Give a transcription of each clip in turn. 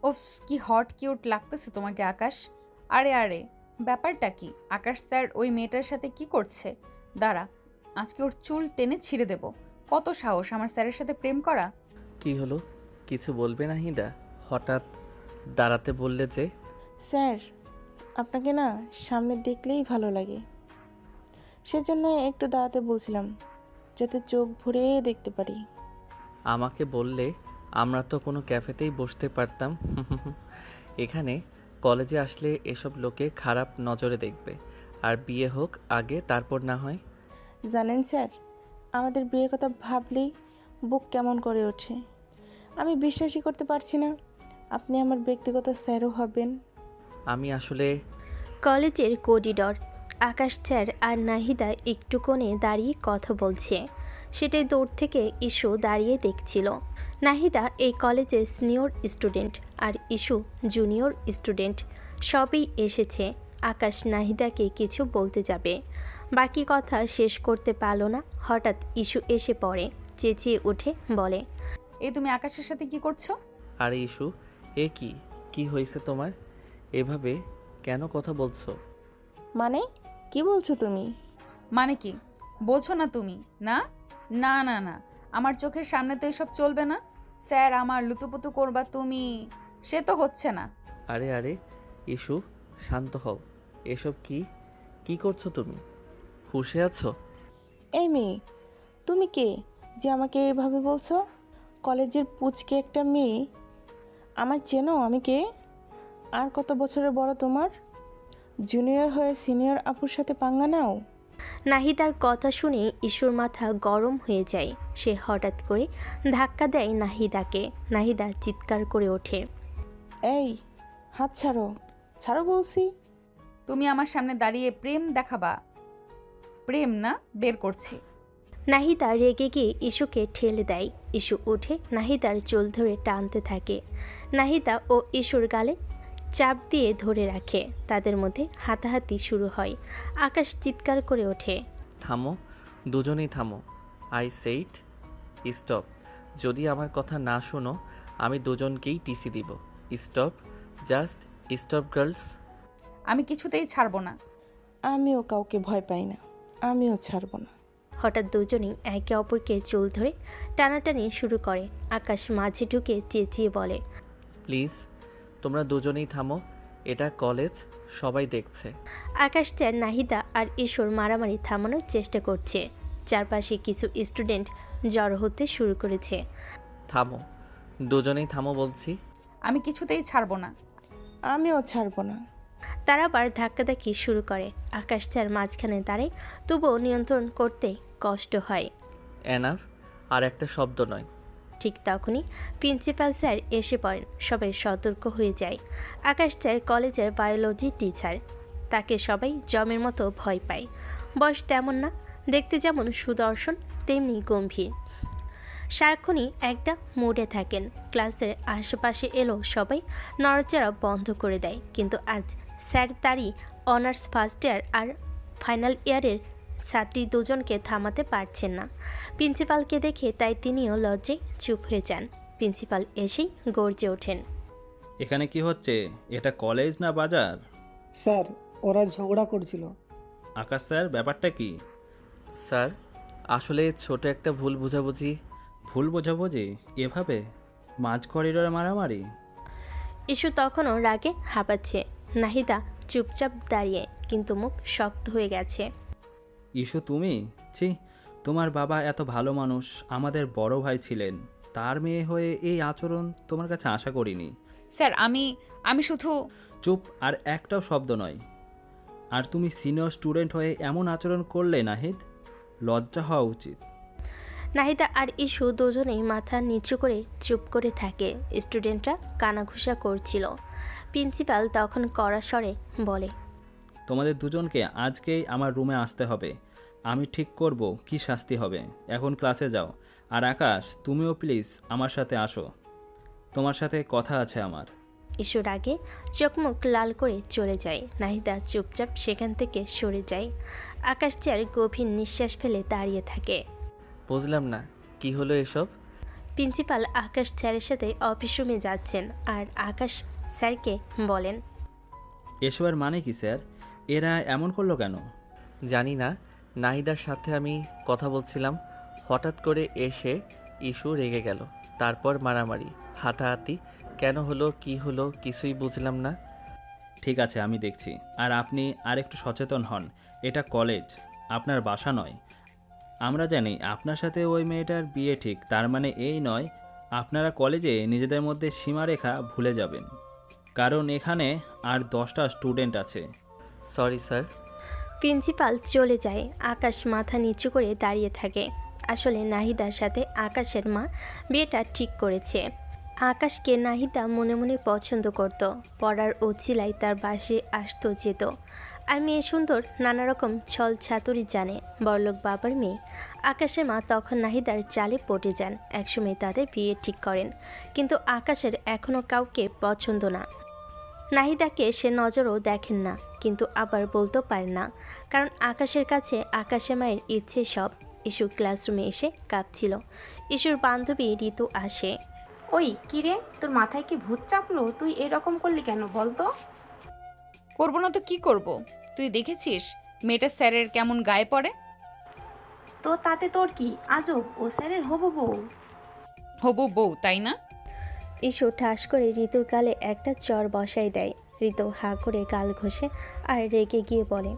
উফ, কি hot cute লাগতেছে তোমাকে আকাশ। আরে আরে, ব্যাপারটা কি? আকাশ স্যার ওই মেয়েটার সাথে কি করছে? দাঁড়া, আজকে ওর চুল টেনে ছিঁড়ে দেব। কত সাহস আমার স্যারের সাথে প্রেম করা! কি হলো? কিছু বলবে না হিদা? হঠাৎ দাঁড়াতে বললে যে? স্যার, আপনাকে না সামনে দেখলেই ভালো লাগে, সেজন্য একটু দাঁড়াতে বলছিলাম, যাতে চোখ ভরে দেখতে পারি। আমাকে বললে আমরা তো কোনো ক্যাফেতেই বসতে পারতাম। এখানে কলেজে আসলে এসব লোকে খারাপ নজরে দেখবে। আর বিয়ে হোক আগে, তারপর না হয়। জানেন স্যার, আমাদের বিয়ের কথা ভাবলেই বুক কেমন করে ওঠে। আমি বিশ্বাসই করতে পারছি না আপনি আমার ব্যক্তিগত স্যারও হবেন। আমি আসলে কলেজের করিডর। আকাশ স্যার আর নাহিদা একটু কোণে দাঁড়িয়ে কথা বলছে। সেটাই দূর থেকে ইস্যু দাঁড়িয়ে দেখছিল। নাহিদা এই কলেজের সিনিয়র স্টুডেন্ট আর ইস্যু জুনিয়র স্টুডেন্ট। সবই এসেছে। আকাশ নাহিদাকে কিছু বলতে যাবে, বাকি কথা শেষ করতে পারল না। হঠাৎ ইস্যু এসে পড়ে, চেঁচিয়ে উঠে বলে, এই তুমি আকাশের সাথে কি করছো? আরে ইস্যু, এ কি কি হয়েছে তোমার? এভাবে কেন কথা বলছো? মানে কি বলছো তুমি? মানে কি বোঝো না তুমি? না না না না, আমার চোখের সামনে তো এসব চলবে না। স্যার আমার লুতুপুতু করবা তুমি, সে তো হচ্ছে না। আরে আরে ইস্যু, শান্ত হও। এসব কি কি করছো তুমি? হুঁশে আছো? এই মেয়ে, তুমি কে যে আমাকে এভাবে বলছো? কলেজের পুচকে একটা মেয়ে, আমার চেনো আমি কে? আর কত বছরের বড় তোমার? জুনিয়র হয়ে সিনিয়র আপুর সাথে পাঙ্গা নাও? নাহিদার কথা শুনে ইস্যুর মাথা গরম হয়ে যায়। সে হঠাৎ করে ধাক্কা দেয় নাহিদাকে। নাহিদা চিৎকার করে ওঠে। এই, হাত ছাড়ো, ছাড়ো বলছি। তুমি আমার সামনে দাঁড়িয়ে প্রেম দেখাবা? প্রেম না, বের করছি। নাহিদা রেগে গিয়ে ইস্যুকে ঠেলে দেয়। ইস্যু উঠে নাহিদার চুল ধরে টানতে থাকে। নাহিদা ও ইস্যুর গালে চাপ দিয়ে ধরে রাখে। তাদের মধ্যে হাতাহাতি শুরু হয়। আকাশ চিৎকার করে ওঠে। থামো, দুজনেই থামো। I said stop. যদি আমার কথা না শোনো, আমি দুজনকেই টিসি দিব। Stop, just stop girls. আমি কিছুতেই ছাড়বো না। আমিও কাউকে ভয় পাই না, আমিও ছাড়বো না। হঠাৎ দুজনেই একে অপরকে চুল ধরে টানাটানি শুরু করে। আকাশ মাঝে ঢুকে চেঁচিয়ে বলে, প্লিজ তোমরা দুজনেই থামো, এটা কলেজ, সবাই দেখছে। আকাশ চার নাহিদা আর ঈশ্বর মারামারি থামানোর চেষ্টা করছে। চারপাশে কিছু স্টুডেন্ট জড়ো হতে শুরু করেছে। থামো, দুজনেই থামো বলছি। আমি কিছুতেই ছাড়বো না। আমিও ছাড়বো না। তারা আবার ধাক্কাধাক্কি শুরু করে। আকাশ চার মাঝখানে দাঁড়ায়, তবুও নিয়ন্ত্রণ করতে কষ্ট হয়। এনাফ, আর একটা শব্দ নয়। ঠিক তখনই প্রিন্সিপাল স্যার এসে পড়েন। সবাই সতর্ক হয়ে যায়। আকাশ স্যার কলেজের বায়োলজি টিচার। তাকে সবাই জমের মতো ভয় পায়। বয়স তেমন না, দেখতে যেমন সুদর্শন তেমনি গম্ভীর। সারাক্ষণই একটা মুডে থাকেন। ক্লাসের আশেপাশে এলো সবাই নড়াচড়া বন্ধ করে দেয়। কিন্তু আজ স্যার তারই অনার্স ফার্স্ট ইয়ার আর ফাইনাল ইয়ারের ছাত্রী দুজনকে থামাতে পারছেন না। প্রিন্সিপালকে দেখে তাই তিনিও লজ্জায় চুপ হয়ে যান। প্রিন্সিপাল এসেই গর্জে ওঠেন। এখানে কি হচ্ছে? এটা কলেজ না বাজার? স্যার, ওরা ঝগড়া করছিল। আকাশ স্যার, ব্যাপারটা কি? স্যার, আসলে ছোট একটা ভুল বোঝাবুঝি। ভুল বোঝাবুঝি? এভাবে মাঝ করিডোরে মারামারি? ইস্যু তখনও রাগে হাঁপাচ্ছে। নাহিদা চুপচাপ দাঁড়িয়ে, কিন্তু মুখ শক্ত হয়ে গেছে। ইস্যু তুমি? ছি, তোমার বাবা এত ভালো মানুষ, আমাদের বড় ভাই ছিলেন, তার মেয়ে হয়ে এই আচরণ তোমার কাছে আশা করিনি। স্যার আমি আমি শুধু... চুপ, আর একটাও শব্দ নয়। আর তুমি সিনিয়র স্টুডেন্ট হয়ে এমন আচরণ করলে নাহিদ, লজ্জা হওয়া উচিত। নাহিদা আর ইস্যু দুজনেই মাথা নিচু করে চুপ করে থাকে। স্টুডেন্টরা কানাঘুষা করছিল। প্রিন্সিপাল তখন কড়া স্বরে বলে, তোমাদের দুজনকে আজকেই আমার রুমে আসতে হবে। আমি ঠিক করব কি শাস্তি হবে। এখন ক্লাসে যাও। আর আকাশ, তুমিও প্লিজ আমার সাথে আসো, তোমার সাথে কথা আছে আমার। ইস্যুর আগে চোখ মুখ লাল করে চলে যায়। নাহিদা চুপচাপ সেখান থেকে সরে যায়। আকাশ চেয়ার গভীর নিঃশ্বাস ফেলে দাঁড়িয়ে থাকে। বুঝলাম না, কি হলো এসব? প্রিন্সিপাল আকাশ স্যারের সাথে অফিস রুমে যাচ্ছেন আর আকাশ স্যারকে বলেন, এসবের মানে কি স্যার? এরা এমন করলো কেন? জানি না, নাহিদার সাথে আমি কথা বলছিলাম, হঠাৎ করে এসে ইস্যু রেগে গেল, তারপর মারামারি, হাতাহাতি, কেন হলো কি হলো কিছুই বুঝলাম না। ঠিক আছে, আমি দেখছি। আর আপনি আরেকটু সচেতন হন, এটা কলেজ, আপনার বাসা নয়। আমরা জানি আপনার সাথে ওই মেয়েটার বিয়ে ঠিক, তার মানে এই নয় আপনারা কলেজে নিজেদের মধ্যে সীমারেখা ভুলে যাবেন, কারণ এখানে আর 10টা স্টুডেন্ট আছে। Sorry sir. প্রিন্সিপাল চলে যায়। আকাশ মাথা নিচু করে দাঁড়িয়ে থাকে। আসলে নাহিদার সাথে আকাশের মা বিয়েটা ঠিক করেছে। আকাশকে নাহিদা মনে মনে পছন্দ করত, পড়ার অছিলায় তার বাসে আসতো যেত। আর মেয়ে সুন্দর, নানা রকম ছল ছাতুরি জানে, বড়লোক বাবার মেয়ে। আকাশের মা তখন নাহিদার চালে পটে যান। একসময় তাদের বিয়ে ঠিক করেন, কিন্তু আকাশের এখনও কাউকে পছন্দ না। নাহিদাকে সে নজরও দেখেন না, কিন্তু আবার বলতেও পারেন না, কারণ আকাশের কাছে আকাশে মায়ের ইচ্ছে সব। ইস্যু ক্লাসরুমে এসে কাঁপছিল। ইস্যুর বান্ধবী ঋতু আসে। ওই কিরে, তোর মাথায় কি ভূত চাপলো? তুই এরকম করলি কেন বলতো? করবো না তো কি করব? তুই দেখেছিস মেয়েটা স্যারের কেমন গায়ে পড়ে? তো তাতে তোর কি? আজব, ও স্যারের হবু বউ। হবু বউ, তাই না? ইস্যু ঠাস করে ঋতুর গালে একটা চর বসাই দেয়। ঋতু হা করে গাল ঘষে আর রেগে গিয়ে বলে,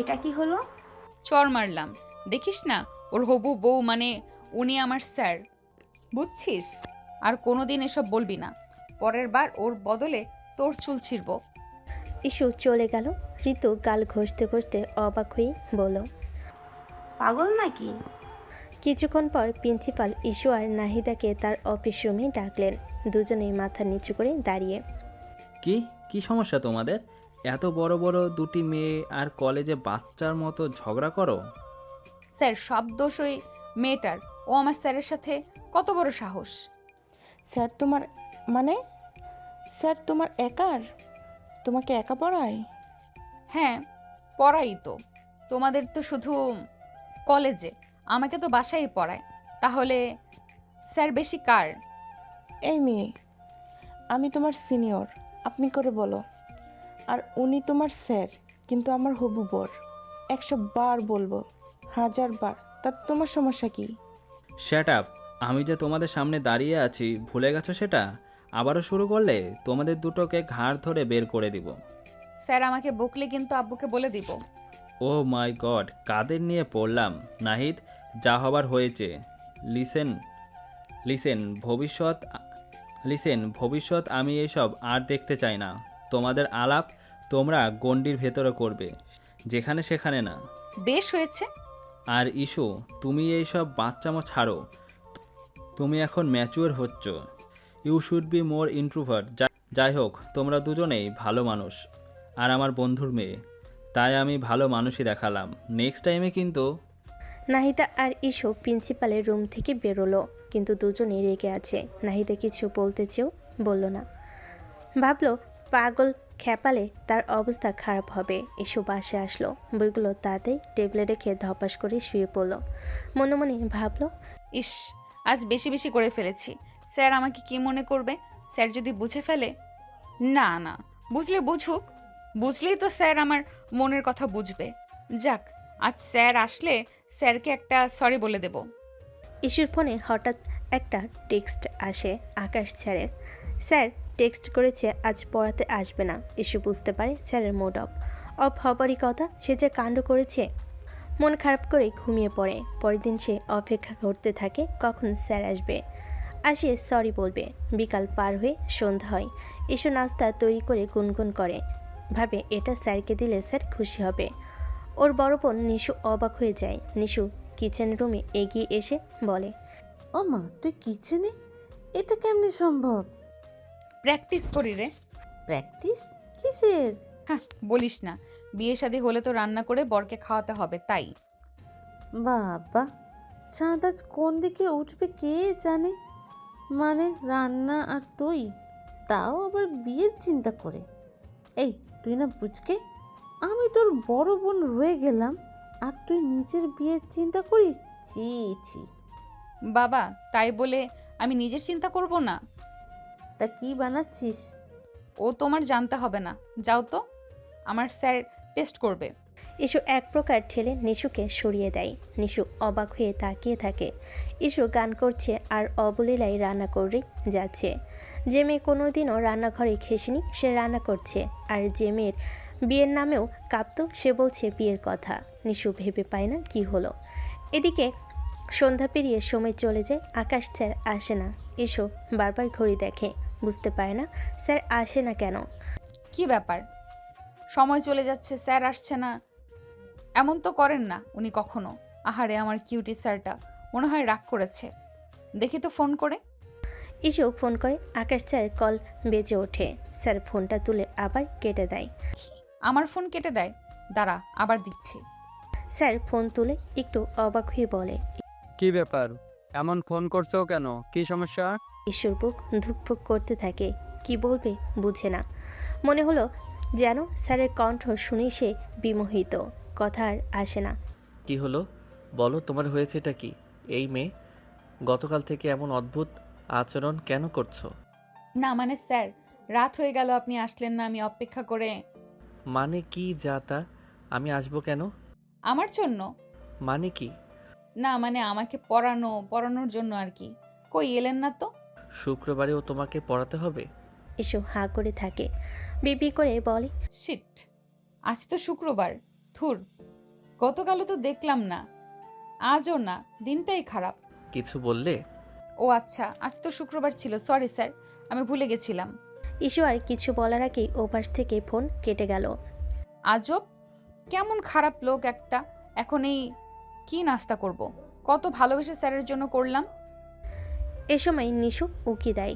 এটা কি হলো? চর মারলাম। দেখিস না, ওর হবু বউ মানে উনি আমার স্যার, বুঝছিস? আর কোনোদিন এসব বলবি না, পরের বার ওর বদলে তোর চুল ছিঁড়ব। ইস্যু চলে গেল। ঋতু গাল ঘষতে ঘষতে অবাক হয়ে বলল, পাগল নাকি? কিছুক্ষণ পর প্রিন্সিপাল ইস্যু আর নাহিদাকে তার অফিস রুমে ডাকলেন। দুজনেই মাথা নিচু করে দাঁড়িয়ে। কি কি সমস্যা তোমাদের? এত বড় বড় দুটি মেয়ে আর কলেজে বাচ্চার মতো ঝগড়া করো? স্যার, সব দোষ ওই মেয়েটার। ও আমার স্যারের সাথে কত বড় সাহস! স্যার তোমার মানে স্যার তোমার একার? তোমাকে একা পড়ায়? হ্যাঁ, পড়াই তো। তোমাদের তো শুধু কলেজে, আমাকে তো বাসায় পড়ায়। তাহলে স্যার বেশি কার? এই মেয়ে, আমি তোমার সিনিয়র, আপনি করে বলো। আর উনি তোমার স্যার, কিন্তু আমার হবু বর। 100 বার বলবো, 1000 বার। তার তোমার সমস্যা কি? Shut up! আমি যে তোমাদের সামনে দাঁড়িয়ে আছি ভুলে গেছো সেটা? আবারও শুরু করলে তোমাদের দুটোকে ঘাড় ধরে বের করে দিব। স্যার আমাকে বকলে কিন্তু আব্বুকে বলে দিব। ও মাই গড, কাদের নিয়ে পড়লাম? নাহিদ, যা হবার হয়েছে। লিসেন লিসেন ভবিষ্যৎ আমি এসব আর দেখতে চাই না। তোমাদের আলাপ তোমরা গণ্ডির ভেতরে করবে, যেখানে সেখানে না। বেশ হয়েছে। আর ইস্যু, তুমি এইসব বাচ্চামো ছাড়ো। তুমি এখন ম্যাচিওর হচ্ছ। You should be more introvert. যাই হোক, তোমরা দুজনেই ভালো মানুষ আর আমার বন্ধুর মেয়ে, তাই আমি ভালো মানুষই দেখালাম। নেক্সট টাইমে কিন্তু। নাহিদা আর ইস্যু প্রিন্সিপালের রুম থেকে বেরোলো, কিন্তু দুজনেই রেগে আছে। নাহিদা কিছু বলতে চেয়েও বলল না। ভাবলো পাগল খেপালে তার অবস্থা খারাপ হবে। ইস্যু বাসে আসলো, বইগুলো তাতে টেবিলে রেখে ধপাস করে শুয়ে পড়লো। মনে মনে ভাবলো, ইস, আজ বেশি বেশি করে ফেলেছি। স্যার আমাকে কি মনে করবে? স্যার যদি বুঝে ফেলে? না না, বুঝলে বুঝুক, বুঝলেই তো স্যার আমার মনের কথা বুঝবে। যাক, আজ স্যার আসলে স্যারকে একটা সরি বলে দেব। ইস্যুর ফোনে হঠাৎ একটা টেক্সট আসে আকাশ স্যারের। স্যার টেক্সট করেছে আজ পড়াতে আসবে না। ইস্যু বুঝতে পারে স্যারের মুড অফ হবারই কথা। সে যে কাণ্ড করেছে। মন খারাপ করে ঘুমিয়ে পড়ে। পরের দিন সে অপেক্ষা করতে থাকে কখন স্যার আসবে, আসে সরি বলবে। বিকাল পার হয়ে সন্ধ্যা হয়। ইস্যু নাস্তা তৈরি করে গুনগুন করে, ভাবে এটা স্যারকে দিলে স্যার খুশি হবে। ওর বড় বোন নিশু অবাক হয়ে যায়। নিশু কিচেন রুমে এগিয়ে এসে বলে, ও মা, তুই কিচেনে? এটা কেমনে সম্ভব? প্র্যাকটিস করি রে। প্র্যাকটিস কিসের? হ্যাঁ, বলিস না, বিয়ে শাদী হলে তো রান্না করে বরকে খাওয়াতে হবে, তাই। বাবা, চাঁদ আজ কোন দিকে উঠবে কে জানে। মানে রান্না আর তুই, তাও আবার বিয়ের চিন্তা করে। এই তুই না বুঝকে, আমি তোর বড় বোন রয়ে গেলাম আর তুই নিজের বিয়ের চিন্তা করিস? ছি ছি। বাবা তাই বলে আমি নিজের চিন্তা করব না? তা কি বানাচ্ছিস? ও তোমার জানতে হবে না, যাও তো, আমার স্যার টেস্ট করবে। ইসু এক প্রকার ঠেলে নিশুকে সরিয়ে দেয়। নিশু অবাক হয়ে তাকিয়ে থাকে। ইসু গান করছে আর অবলীলায় রান্না করেই যাচ্ছে। যে মেয়ে কোনোদিনও রান্নাঘরে ঘেসেনি সে রান্না করছে, আর যে মেয়ের বিয়ের নামেও কাঁপতো সে বলছে বিয়ের কথা। নিশু ভেবে পায় না কি হলো। এদিকে সন্ধ্যা পেরিয়ে সময় চলে যায়, আকাশ স্যার আসে না। ইসু বারবার ঘড়ি দেখে, বুঝতে পারে না স্যার আসে না কেন। কি ব্যাপার, সময় চলে যাচ্ছে, স্যার আসছে না? এমন তো করেন না উনি কখনো। আহারে আমার কিউটি স্যারটা, মনে হয় রাগ করেছে। দেখি তো ফোন করে। ইসু ফোন করে, আকাশ স্যার কল বেজে ওঠে। স্যার ফোনটা তুলে আবার কেটে দেয়। আমার ফোন কেটে দেয়? দাঁড়া, আবার দিচ্ছি। স্যার ফোন তুলে একটু অবাক হয়ে বলে, কি ব্যাপার, এমন ফোন করছো কেন? কি সমস্যা? ইসুর বুক ধুকপুক করতে থাকে, কি বলবে বুঝে না। মনে হলো যেন স্যারের কণ্ঠ শুনেই সে বিমোহিত, কথা আর আসে না। কি হলো বলো, তোমার হয়েছেটা কি? এই মেয়ে গতকাল থেকে এমন অদ্ভুত আচরণ কেন করছো? না মানে স্যার, রাত হয়ে গেল, আপনি আসলেন না, আমি অপেক্ষা করে। মানে কি যা তা? আমি আসবো কেন? আমার জন্য? মানে কি? না মানে আমাকে পড়ানোর জন্য আর কি। কই এলেন না তো? শুক্রবারেও তোমাকে পড়াতে হবে? ইসু হাঁ করে থাকে, বিবি করে বলে, শিট, আজ তো শুক্রবার। থুর, গতকালও তো দেখলাম না, আজও না, দিনটাই খারাপ। কিছু বললে? ও আচ্ছা, আজ তো শুক্রবার ছিল, সরি স্যার, আমি ভুলে গেছিলাম। ইসু আর কিছু বলার আগেই ওপাশ থেকে ফোন কেটে গেল। আজব, কেমন খারাপ লোক একটা। এখন এই কি নাস্তা করব? কত ভালোবেসে স্যারের জন্য করলাম। এ সময় নিশু উকি দেয়।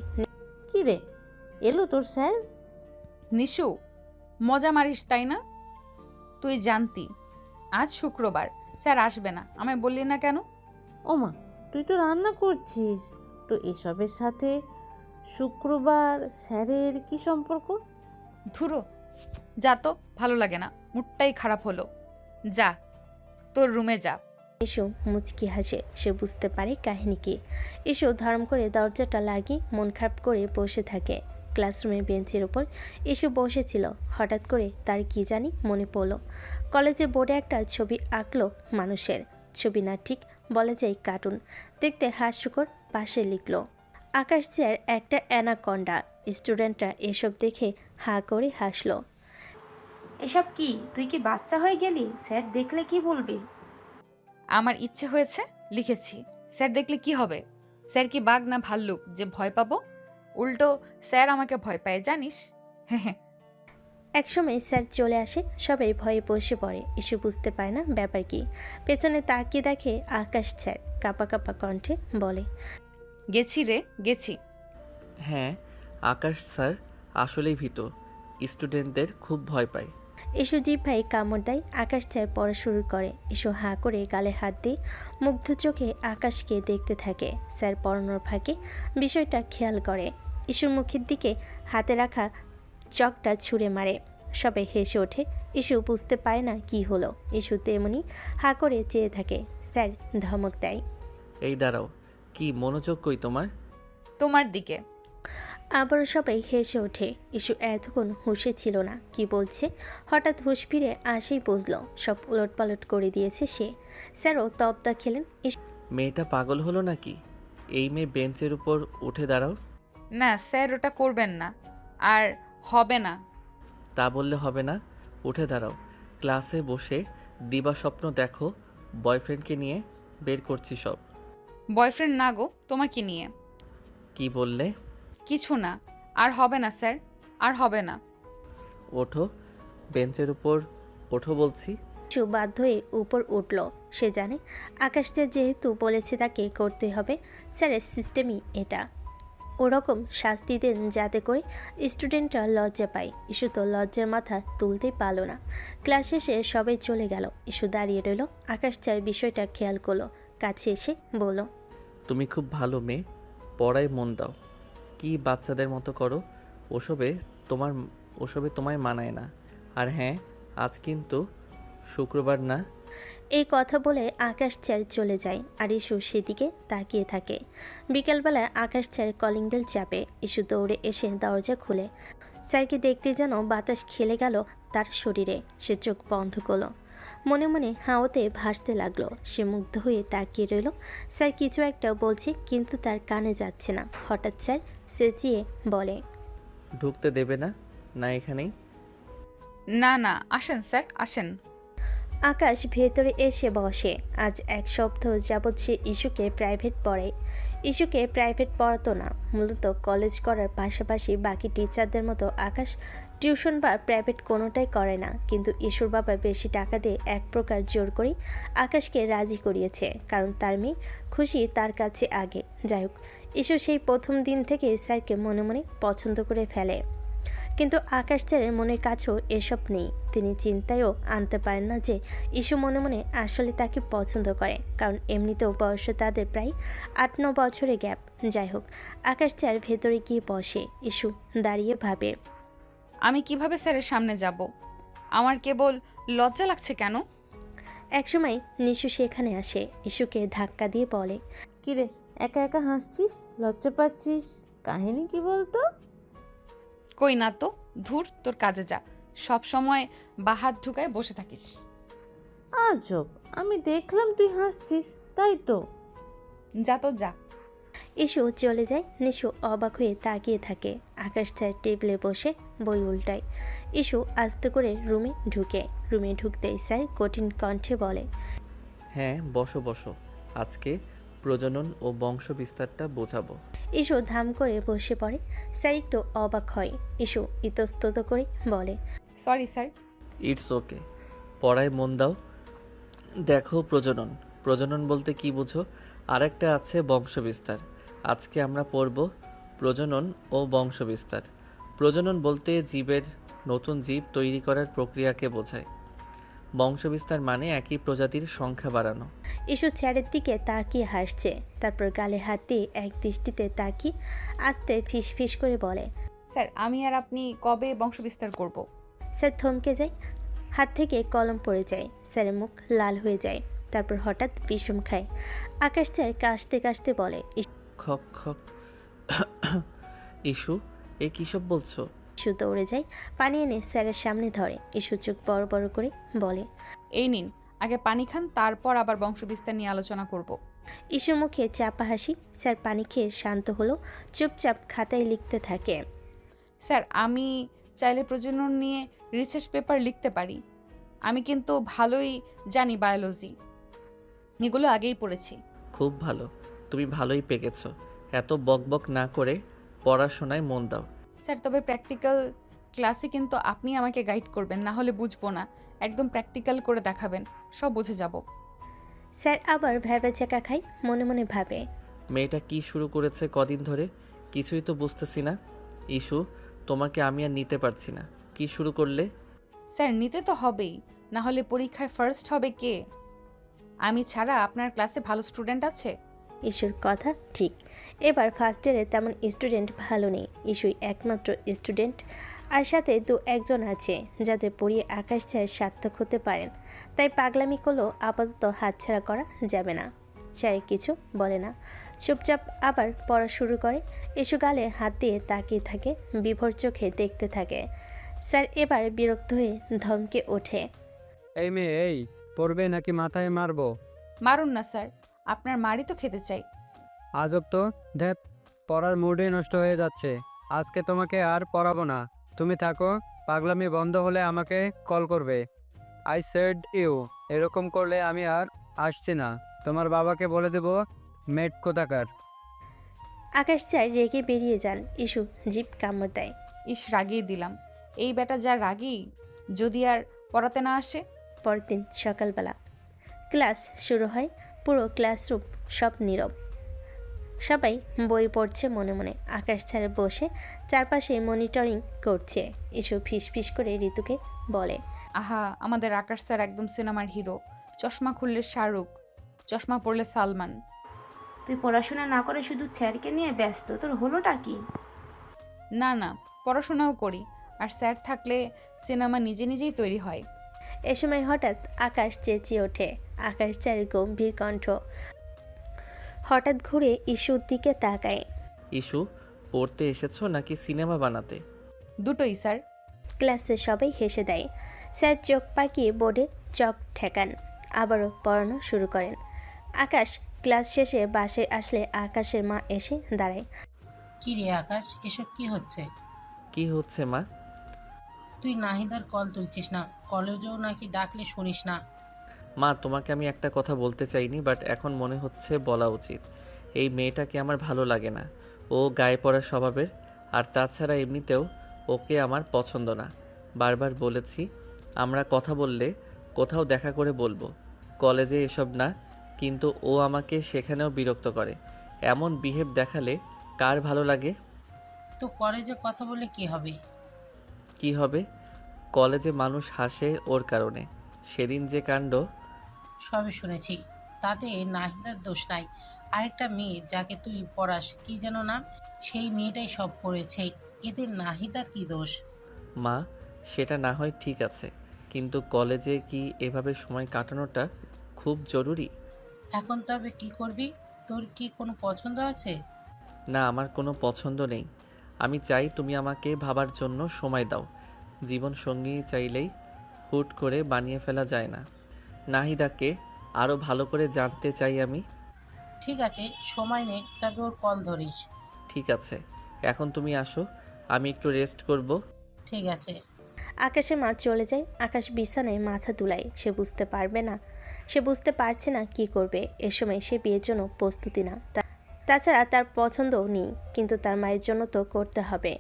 কি রে, এলো তোর স্যার? নিশু, মজা মারিস তাই না? তুই জানতি আজ শুক্রবার, স্যার আসবে না, আমায় বললি না কেন? ওমা, তুই তো রান্না করছিস, তো এসবের সাথে শুক্রবার স্যারের কি সম্পর্ক? ধুরো, যা তো, ভালো লাগে না, মুডটাই খারাপ হলো। যা, তোর রুমে যা। ইসু মুচকি হাসে, সে বুঝতে পারে কাহিনী কি। ইসু ধর্ম করে দরজাটা লাগিয়ে মন খারাপ করে বসে থাকে। ক্লাসরুমের বেঞ্চের ওপর ইসু বসেছিল, হঠাৎ করে তার কি জানি মনে পড়ল। কলেজের বোর্ডে একটা ছবি আঁকলো মানুষের, ছবি না ঠিক বলা যায় কার্টুন, দেখতে হাস্যকর। পাশে লিখলো আকাশ স্যার একটা অ্যানাকন্ডা। স্টুডেন্টরা এসব দেখে হাঁ করে হাসলো। এসব কি, তুই কি বাচ্চা হয়ে গেলি? স্যার দেখলে কি বলবে? আমার ইচ্ছে হয়েছে, লিখেছি। স্যার দেখলে কি হবে? স্যার কি বাঘ না ভাল্লুক যে ভয় পাবো? উল্টো স্যার আমাকে ভয় পায়, জানিস? হ্যাঁ। একসময় স্যার চলে আসে, সবাই ভয়ে বসে পড়ে। ইসু বুঝতে পারে না ব্যাপার কি। পেছনে তাকিয়ে দেখে আকাশ স্যার কাঁপা কাঁপা কণ্ঠে বলে, গেছি রে, গেছি। হ্যাঁ, আকাশ স্যার আসলেই ভীত, স্টুডেন্টদের খুব ভয় পায়। ইসু জিভ কামড় দেয়। আকাশ স্যার পড়া শুরু করে। ইসু হাঁ করে গালে হাত দিয়ে মুগ্ধ চোখে আকাশকে দেখতে থাকে। স্যার পড়ানোর ফাঁকে বিষয়টা খেয়াল করে। ইসুর মুখের দিকে হাতে রাখা চকটা ছুঁড়ে মারে। সবাই হেসে ওঠে। ইসু বুঝতে পারে না কি হলো। ইসু তেমনি হাঁ করে চেয়ে থাকে। স্যার ধমক দেয়, এই দাঁড়াও, কি মনোযোগ কই তোমার? তোমার দিকে। আবারও সবাই হেসে ওঠে। ইসু এতক্ষণ হুঁশে ছিল না, কি বলছে হঠাৎ হুঁশ ফিরে আসেই বুঝলো সব উলটপালট করে দিয়েছে সে। স্যারও তবদা খেলেন। মেয়েটা পাগল হলো নাকি? এই মেয়ে বেঞ্চের উপর উঠে দাঁড়াও। না স্যার, ওটা করবেন না, আর হবে না। তা বললে হবে না, উঠে দাঁড়াও। ক্লাসে বসে দিবা স্বপ্ন দেখো, বয়ফ্রেন্ডকে নিয়ে বের করছি সব। বয়ফ্রেন্ড না গো, তোমাকে নিয়ে। কি বললে? কিছু না, আর হবে না স্যার, আর হবে না। ওঠো, বেঞ্চের উপর ওঠো বলছি। ইসু বাধ্য হয়ে উপর উঠল। সে জানে আকাশ স্যার যেহেতু বলেছে তাকে করতে হবে, স্যারের সিস্টেমই এটা। ওরকম শাস্তি দেন যাতে করে স্টুডেন্টরা লজ্জা পায়। ইস্যু তো লজ্জার মাথা তুলতেই পারল না। ক্লাস শেষে সবাই চলে গেল। ইস্যু দাঁড়িয়ে রইল। আকাশ চার বিষয়টা খেয়াল করলো, কাছে এসে বলল, তুমি খুব ভালো মেয়ে, পড়ায় মন দাও। কি বাচ্চাদের মতো করো? ওসবে তোমায় মানায় না। আর হ্যাঁ, আজ কিন্তু শুক্রবার না। এই কথা বলে আকাশ স্যার চলে যায় আর ইস্যু সেদিকে তাকিয়ে থাকে। বিকেলবেলা আকাশ স্যার কলিং বেল চাপে। ইস্যু দৌড়ে এসে দরজা খুলে স্যারকে দেখতে যেন বাতাস খেলে গেল তার শরীরে। সে চোখ বন্ধ করলো, মনে মনে হাওয়াতে ভাসতে লাগলো। সে মুগ্ধ হয়ে তাকিয়ে রইল। স্যার কিছু একটা বলছে কিন্তু তার কানে যাচ্ছে না। হঠাৎ স্যার চেঁচিয়ে বলে, ঢুকতে দেবে না? না এখানেই? না না, আসেন স্যার আসেন। আকাশ ভেতরে এসে বসে। আজ এক সপ্তাহ যাবৎ সে ইস্যুকে প্রাইভেট পড়ে। ইস্যুকে প্রাইভেট পড়াতো না, মূলত কলেজ করার পাশাপাশি বাকি টিচারদের মতো আকাশ টিউশন বা প্রাইভেট কোনোটাই করে না। কিন্তু ইস্যুর বাবা বেশি টাকা দিয়ে এক প্রকার জোর করেই আকাশকে রাজি করিয়েছে, কারণ তার মেয়ে খুশি তার কাছে আগে। যাই হোক, ইস্যু সেই প্রথম দিন থেকে স্যারকে মনে মনে পছন্দ করে ফেলে। কিন্তু আকাশ স্যারের মনের কাছেও এসব নেই। তিনি চিন্তায়ও আনতে পারেন না যে ইস্যু মনে মনে আসলে তাকে পছন্দ করে, কারণ এমনিতেও বয়সে তাদের প্রায় 8-9 বছরের গ্যাপ। যাই হোক, আকাশ স্যার ভেতরে গিয়ে বসে। ইস্যু দাঁড়িয়ে ভাবে, আমি কিভাবে স্যারের সামনে যাব? আমার কেবল লজ্জা লাগছে কেন? একসময় নিশু সেখানে আসে। ইস্যুকে ধাক্কা দিয়ে বলে, কিরে, একা একা হাসছিস, লজ্জা পাচ্ছিস? কাহিনী কি বলতো? কই না তো, ধুর, তোর কাজে যা। সব সময় বাহাত ঢুকায় বসে থাকিস। আজব, আমি দেখলাম তুই হাসছিস, তাই তো। যা তো যা। ইস্যু চলে যায়। নিশু অবাক হয়ে তাকিয়ে থাকে। আকাশ স্যার টেবিলে বসে বই উল্টায়। ইস্যু আস্তে করে রুমে ঢুকতেই স্যার কঠিন কণ্ঠে বলে, হ্যাঁ, বসো বসো। আজকে প্রজনন ও বংশ বিস্তারটা বোঝাবো। ইস্যু ধাম করে বসে পড়ে। স্যার একটু অবাক হয়। ইস্যু ইতস্তত করে বলে, সরি স্যার। ইটস ওকে, পড়ায় মন দাও। দেখো, প্রজনন প্রজনন বলতে কি বুঝো? আরেকটা আছে বংশবিস্তার। আজকে আমরা পড়ব প্রজনন ও বংশবিস্তার। প্রজনন বলতে জীবের নতুন জীব তৈরি করার প্রক্রিয়াকে বোঝায়। বংশবিস্তার মানে একই প্রজাতির সংখ্যা বাড়ানো। ইস্যু স্যারের দিকে তাকিয়ে হাসছে, তারপর গালে হাত দিয়ে এক দৃষ্টিতে তাকিয়ে আস্তে ফিস ফিস করে বলে, স্যার, আমি আর আপনি কবে বংশবিস্তার করব? স্যার থমকে যায়। হাত থেকে কলম পড়ে যায়। স্যারের মুখ লাল হয়ে যায়। তারপর হঠাৎ বিষম খায়। আকাশ স্যার কাশতে কাশতে বলে, খক খক। ইস্যু, এ কী সব বলছো? ইস্যু দৌড়ে যায়, পানি এনে স্যারের সামনে ধরে। ইস্যু চোখ বড় বড় করে বলে, এই নিন, আগে পানি খান, তারপর আবার বংশবিস্তার নিয়ে আলোচনা করব। ইস্যুর মুখে চাপা হাসি। স্যার পানি খেয়ে শান্ত হলো, চুপচাপ খাতায় লিখতে থাকে। স্যার, আমি চাইলে প্রজনন নিয়ে রিসার্চ পেপার লিখতে পারি। আমি কিন্তু ভালোই জানি বায়োলজি, এগুলো আগেই পড়েছি। খুব ভালো, তুমি ভালোই পেকেছো। এত বকবক না করে পড়াশোনায় মন দাও। স্যার, তবে প্র্যাকটিক্যাল ক্লাসে কিন্তু আপনি আমাকে গাইড করবেন, না হলে বুঝবো না। একদম প্র্যাকটিক্যাল করে দেখাবেন, সব বুঝে যাব। স্যার আবার ভ্যাবা চাকা খায়। মনে মনে ভাবে, মেয়েটা কি শুরু করেছে কদিন ধরে? কিছুই তো বুঝতেছি না। ইস্যু, তোমাকে আমি আর নিতে পারছি না। কি শুরু করলে? স্যার, নিতে তো হবেই, না হলে পরীক্ষায় ফার্স্ট হবে কে? আমি ছাড়া আপনার ক্লাসে ভালো স্টুডেন্ট আছে? ইস্যুর কথা ঠিক। এবার ফার্স্ট ইয়ারে তেমন স্টুডেন্ট ভালো নেই। ইস্যুই একমাত্র স্টুডেন্ট, আর সাথে 2-1 আছে যাদের পড়িয়ে আকাশ স্যার সার্থক হতে পারেন। তাই পাগলামি করলেও আপাতত হাতছাড়া করা যাবে না। স্যার কিছু বলে না, চুপচাপ আবার পড়া শুরু করে। ইস্যু গালে হাত দিয়ে তাকিয়ে থাকে, বিভোর চোখে দেখতে থাকে। স্যার এবার বিরক্ত হয়ে ধমকে ওঠে, এই মেয়ে, এই পড়বে নাকি মাথায় মারবো? মারুন না স্যার, আপনার মারই তো খেতে চাই। আজব তো, ধ্যাত, পড়ার মুডই নষ্ট হয়ে যাচ্ছে। আজকে তোমাকে আর পড়াবো না, তুমি থাকো। পাগলামি বন্ধ হলে আমাকে কল করবে। আই সেড ইউ, এরকম করলে আমি আর আসছি না। তোমার বাবাকে বলে দেবো, মেট কোথাকার। আকাশ স্যার রেগে বেরিয়ে যান। ইস্যু জিভ কামড় দেয়। ইস, রাগিয়ে দিলাম। এই বেটা যা রাগী, যদি আর পড়াতে না আসে। পরের দিন সকালবেলা ক্লাস শুরু হয়। পুরো ক্লাসরুম সব নীরব। সবাই বই পড়ছে মনে মনে। আকাশ স্যার বসে চারপাশে মনিটরিং করছে। ইস্যু ফিস ফিস করে ঋতুকে বলে, আহা, আমাদের আকাশ স্যার একদম সিনেমার হিরো। চশমা খুললে শাহরুখ, চশমা পরলে সালমান। তুই পড়াশোনা না করে শুধু স্যারকে নিয়ে ব্যস্ত, তোর হলোটা কি? না না, পড়াশোনাও করি, আর স্যার থাকলে সিনেমা নিজে নিজেই তৈরি হয়। এ সময় হঠাৎ আকাশ চেঁচিয়ে ওঠে। আকাশ স্যারের গম্ভীর কণ্ঠ। হঠাৎ ঘুরে ইস্যুর দিকে তাকায়। ইস্যু, পড়তে এসেছো নাকি সিনেমা বানাতে? দুটোই স্যার। ক্লাসে সবাই হেসে দেয়। স্যার চোখ পাকিয়ে বোর্ডে চক ঠেকান, আবারও পড়ানো শুরু করেন। আকাশ ক্লাস শেষে বাসায় আসলে আকাশের মা এসে দাঁড়ায়। কি রে আকাশ, এসব কি হচ্ছে? কি হচ্ছে মা? তুই নাহিদার কল তুলছিস না, কলেজেও নাকি ডাকলে শুনিস না। মা, তোমাকে আমি একটা কথা বলতে চাইনি, বাট এখন মনে হচ্ছে বলা উচিত। এই মেয়েটাকে আমার ভালো লাগে না। ও গায়ে পড়া স্বভাবের, আর তাছাড়া এমনিতেও ওকে আমার পছন্দ না। বারবার বলেছি আমরা কথা বললে কোথাও দেখা করে বলবো, কলেজে এসব না। কিন্তু ও আমাকে সেখানেও বিরক্ত করে। এমন বিহেভ দেখালে কার ভালো লাগে? তো কলেজে কথা বলে কি হবে? কি হবে? কলেজে মানুষ হাসে ওর কারণে। সেদিন যে কাণ্ড। সবই শুনেছি, তাতে নাহিদার দোষ নাই। আরেকটা মেয়ে যাকে তুই পড়াস, কি যেন নাম, সেই মেয়েটাই সব করেছে। এতে নাহিদার কি দোষ? মা, সেটা না হয় ঠিক আছে, কিন্তু কলেজে কি এভাবে সময় কাটানোটা খুব জরুরি? এখন তবে কি করবি? তোর কি কোনো পছন্দ আছে? না, আমার কোনো পছন্দ নেই। আমি চাই তুমি আমাকে ভাবার জন্য সময় দাও। জীবন সঙ্গী চাইলেই হুট করে বানিয়ে ফেলা যায় না। নাহিদাকে আরও ভালো করে জানতে চাই আমি। ঠিক আছে, সময় নে, তবে ওর কল ধরিস। ঠিক আছে, এখন তুমি আসো, আমি একটু রেস্ট করব। ঠিক আছে। আকাশের মা চলে যায়। আকাশ বিছানায় মাথা দুলায়। সে বুঝতে পারবে না, সে বুঝতে পারছে না কি করবে। এ সময় সে বিয়ের জন্য প্রস্তুতি না। তাছাড়া তার পছন্দও নেই, কিন্তু তার মায়ের জন্য তো করতে হবে।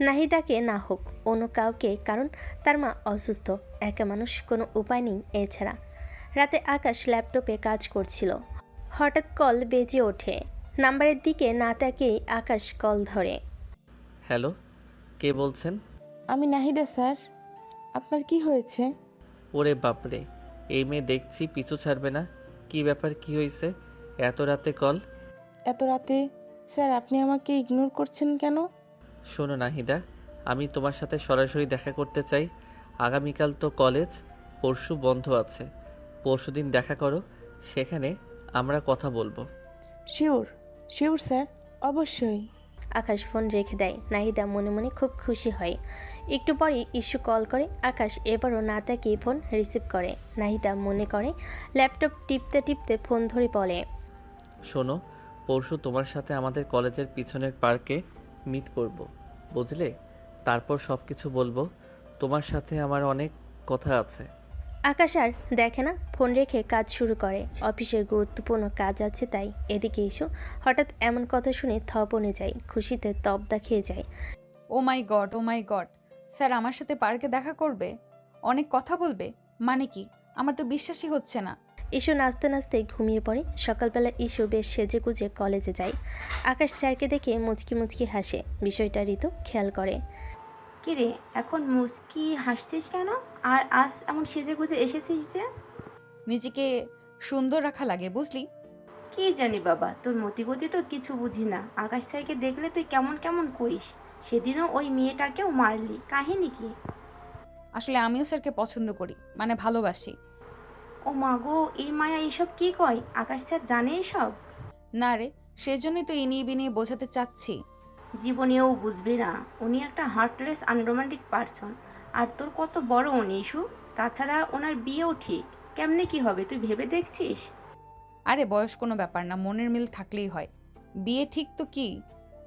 নাহিদাকে না হোক অন্য কাউকে, কারণ তার মা অসুস্থ, একা মানুষ, কোনো উপায় নেই এছাড়া। রাতে আকাশ ল্যাপটপে কাজ করছিল। হঠাৎ কল বেজে ওঠে। নাম্বারের দিকে না তাকিয়েই আকাশ কল ধরে। হ্যালো, কে বলছেন? আমি নাহিদা স্যার। আপনার কি হয়েছে? ওরে বাপরে, এই মেয়ে দেখছি পিছু ছাড়বে না। কি ব্যাপার, কি হয়েছে? এত রাতে কল? এত রাতে? স্যার আপনি আমাকে ইগনোর করছেন কেন? শোনো নাহিদা, আমি তোমার সাথে সরাসরি দেখা করতে চাই। আগামীকাল তো কলেজ, পরশু বন্ধ আছে। পরশুদিন দেখা করো, সেখানে আমরা কথা বলবো। শিওর শিওর স্যার, অবশ্যই। আকাশ ফোন রেখে দেয়। নাহিদা মনে মনে খুব খুশি হয়। একটু পরে ইস্যু কল করে। আকাশ এবারও না তাকিয়ে ফোন রিসিভ করে। নাহিদা মনে করে ল্যাপটপ টিপতে টিপতে ফোন ধরে বলে, শোনো, পরশু তোমার সাথে আমাদের কলেজের পিছনের পার্কে মিট করব, বুঝলে? তারপর সব কিছু বলবো। তোমার সাথে আমার অনেক কথা আছে। আকাশ আর দেখে না, ফোন রেখে কাজ শুরু করে। অফিসের গুরুত্বপূর্ণ কাজ আছে তাই। এদিকে ইস্যু হঠাৎ এমন কথা শুনে বনে যায়, খুশিতে তবদা খেয়ে যায়। ও মাই গড, ও মাই গড, স্যার আমার সাথে পার্কে দেখা করবে, অনেক কথা বলবে, মানে কি? আমার তো বিশ্বাসই হচ্ছে না। ইস্যু নাচতে নাচতে ঘুমিয়ে পড়ে। সকালবেলা ইস্যু বেশ সেজে গুজে কলেজে যায়। আকাশ স্যারকে দেখে মুচকি মুচকি হাসে। বিষয়টা ঋতু খেয়াল করে। কিরে, এখন মুস্কি হাসছিস কেন? আর আজ এমন সেজে গুজে এসেছিস যে? নিজেকে সুন্দর রাখা লাগে, বুঝলি? কি জানি বাবা, তোর মতিগতি তো কিছু বুঝি না। আকাশ স্যারকে দেখলে তুই কেমন কেমন করিস। সেদিনও ওই মেয়েটাকেও মারলি, কাহিনী কি? আসলে আমিও স্যারকে পছন্দ করি, মানে ভালোবাসি। ও মা গো, এই মায়া এইসব কি কয়? আকাশ স্যার জানে এসব? না রে, সেজন্যই তো ইনিয়ে বিনিয়ে বোঝাতে চাচ্ছি। জীবনেও বুঝবে না। উনি একটা হার্টলেস আনরোমান্টিক পারসন। আর তোর কত বড় উনি ইস্যু। তাছাড়া ওনার বিয়েও ঠিক। কেমনে কি হবে তুই ভেবে দেখছিস? আরে বয়স কোনো ব্যাপার না, মনের মিল থাকলেই হয়। বিয়ে ঠিক তো কি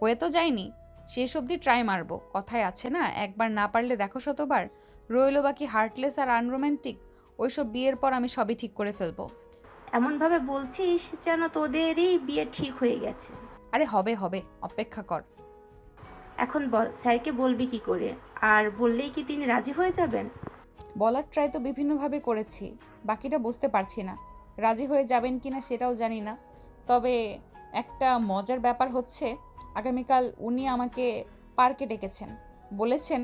হয়ে তো যায়নি, শেষ অবধি ট্রাই মারবো। কথায় আছে না, একবার না পারলে দেখো শতবার। রইল বাকি হার্টলেস আর আনরোম্যান্টিক, ওইসব বিয়ের পর আমি সবই ঠিক করে ফেলবো। এমনভাবে বলছিস যেন তোদেরই বিয়ে ঠিক হয়ে গেছে। আরে হবে হবে, অপেক্ষা কর। এখন বল, স্যারকে বলবি কি করে? আর বললেই কি তিনি রাজি হয়ে যাবেন? বলার ট্রাই তো বিভিন্নভাবে করেছি, বাকিটা বুঝতে পারছি না। রাজি হয়ে যাবেন কিনা সেটাও জানি না। তবে একটা মজার ব্যাপার হচ্ছে, আগামীকাল উনি আমাকে পার্কে ডেকেছেন, বলেছেন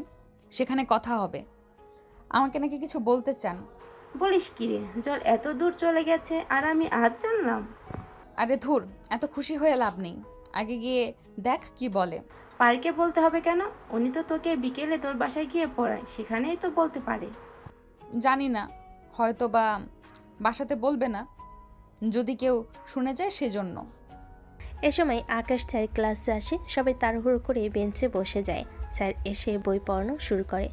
সেখানে কথা হবে। আমাকে নাকি কিছু বলতে চান। বলিস কি রে, জল এত দূর চলে গেছে আর আমি আজ জানলাম? আরে ধুর, এত খুশি হয়ে লাভ নেই, আগে গিয়ে দেখ কি বলে। পার্কে বলতে হবে কেন? উনি তো তোকে বিকেলে তোর বাসায় গিয়ে পড়ায়, সেখানেই তো বলতে পারে। জানি না, হয়তো বা বাসাতে বলবে না, যদি কেউ শুনে যায় সেজন্য। এ সময় আকাশ স্যার ক্লাসে আসে, সবাই তাড়াহুড়ো করে বেঞ্চে বসে যায়। স্যার এসে বই পড়ানো শুরু করে।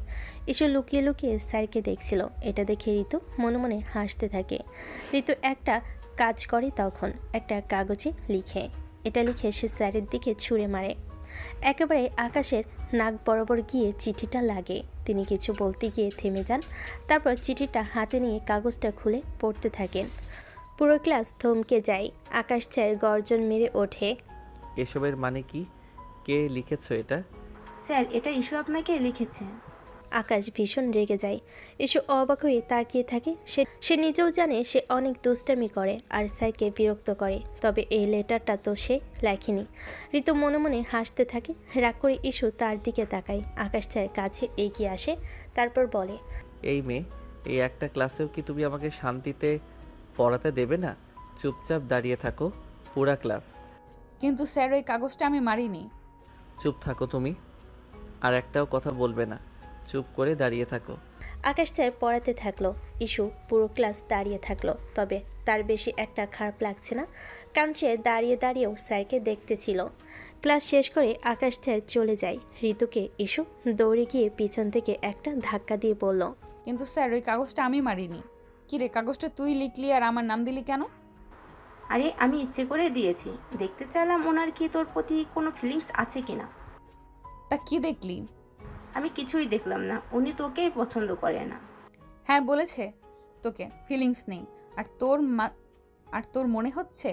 ইসু লুকিয়ে লুকিয়ে স্যারকে দেখছিল। এটা দেখে ঋতু মনে মনে হাসতে থাকে। ঋতু একটা কাজ করে, তখন একটা কাগজে লিখে। এটা লিখে সে স্যারের দিকে ছুঁড়ে মারে। একেবারে আকাশের নাক বরাবর গিয়ে চিঠিটা লাগে। তিনি কিছু বলতে গিয়ে থেমে যান, তারপর চিঠিটা হাতে নিয়ে কাগজটা খুলে পড়তে থাকেন। পুরো ক্লাস থমকে যায়। আকাশ স্যার গর্জন মেরে ওঠে। এসবের মানে কি? কে লিখেছো এটা? স্যার, এটা ইস্যু আপনাকে লিখেছে। আকাশ ভীষণ রেগে যায়। এসে অবাক হয়ে তাকিয়ে থাকে। সে নিজেও জানে সে অনেক দুষ্টামি করে আর স্যারকে বিরক্ত করে, তবে এই লেটারটা তো সে লেখেনি। ঋতু মনে মনে হাসতে থাকে। রাগ করে ইস্যু তার দিকে তাকায়। আকাশ স্যার কাছে এগিয়ে আসে, তারপর বলে, এই মেয়ে, এই একটা ক্লাসেও কি তুমি আমাকে শান্তিতে পড়াতে দেবে না? চুপচাপ দাঁড়িয়ে থাকো পুরা ক্লাস। কিন্তু স্যার, ওই কাগজটা আমি মারিনি। চুপ থাকো তুমি, আর একটাও কথা বলবে না। চুপ করে দাঁড়িয়ে থাকো। আকাশ স্যার পড়াতে থাকলো। ইস্যু পুরো ক্লাস দাঁড়িয়ে থাকলো, তবে তার বেশি একটা খারাপ লাগছে না, কারণ সে দাঁড়িয়ে দাঁড়িয়েও স্যারকে দেখতেছিল। ক্লাস শেষ করে আকাশ স্যার চলে যায়। ঋতুকে ইস্যু দৌড়ে গিয়ে পিছন থেকে একটা ধাক্কা দিয়ে বলল, কিন্তু স্যার, ওই কাগজটা আমি মারিনি। কি রে, কাগজটা তুই লিখলি আর আমার নাম দিলি কেন? আরে আমি ইচ্ছে করে দিয়েছি, দেখতে চাইলাম ওনার কি তোর প্রতি কোনো ফিলিংস আছে কিনা। তা কি দেখলি? আমি কিছুই দেখলাম না, উনি তোকেই পছন্দ করে না। হ্যাঁ, বলেছে তোকে ফিলিংস নেই, আর তোর মনে হচ্ছে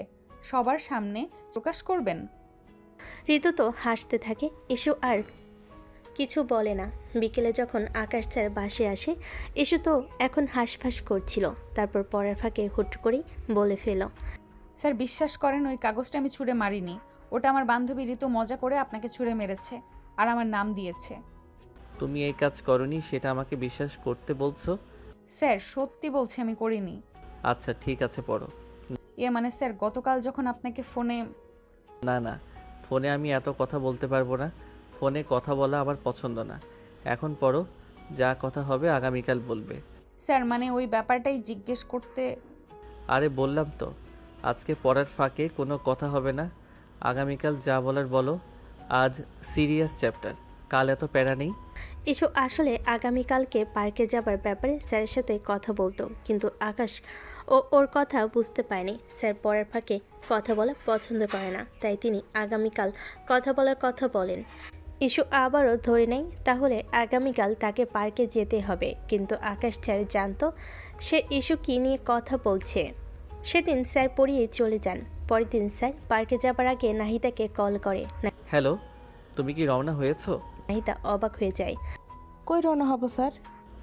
সবার সামনে প্রকাশ করবেন। ঋতু তো হাসতে থাকে। ইস্যু আর কিছু বলে না। বিকেলে যখন আকাশ স্যার বাসে আসে, ইস্যু তো এখন হাঁসফাঁস করছিল। তারপর পড়ার ফাঁকে হুট করেই বলে ফেল, স্যার, বিশ্বাস করেন, ওই কাগজটা আমি ছুঁড়ে মারিনি। ওটা আমার বান্ধবী ঋতু মজা করে আপনাকে ছুঁড়ে মেরেছে আর আমার নাম দিয়েছে। তুমি এই কাজ করনি সেটা আমাকে বিশ্বাস করতে বলছো? স্যার, সত্যি বলছি, আমি করিনি। আচ্ছা ঠিক আছে, পড়ো। মানে স্যার, গতকাল যখন আপনাকে ফোনে... না না, ফোনে আমি এত কথা বলতে পারবো না। ফোনে কথা বলা আমার পছন্দ না। এখন পড়ো, যা কথা হবে আগামীকাল বলবে। স্যার, মানে ওই ব্যাপারটাই জিজ্ঞেস করতে... আরে বললাম তো, আজকে পড়ার ফাঁকে কোনো কথা হবে না। আগামীকাল যা বলার বলো। আজ সিরিয়াস চ্যাপ্টার, কাল এত প্যারা নেই। ইস্যু আসলে আগামীকালকে পার্কে যাবার ব্যাপারে স্যারের সাথে কথা বলতো, কিন্তু আকাশ ওর কথা বুঝতে পারেনি। স্যার পড়ার ফাঁকে কথা বলা পছন্দ করে না, তাই তিনি আগামীকাল কথা বলার কথা বলেন। ইস্যু আবারও ধরে নেয়, তাহলে আগামীকাল তাকে পার্কে যেতে হবে। কিন্তু আকাশ স্যার জানতো সে ইস্যু কী নিয়ে কথা বলছে। সেদিন স্যার পড়িয়ে চলে যান। পরের দিন স্যার পার্কে যাবার আগে নাহিদাকে কল করে। হ্যালো, তুমি কি রওনা হয়েছো? নাহিদা অবাক হয়ে যায়। কই রওনা হব স্যার?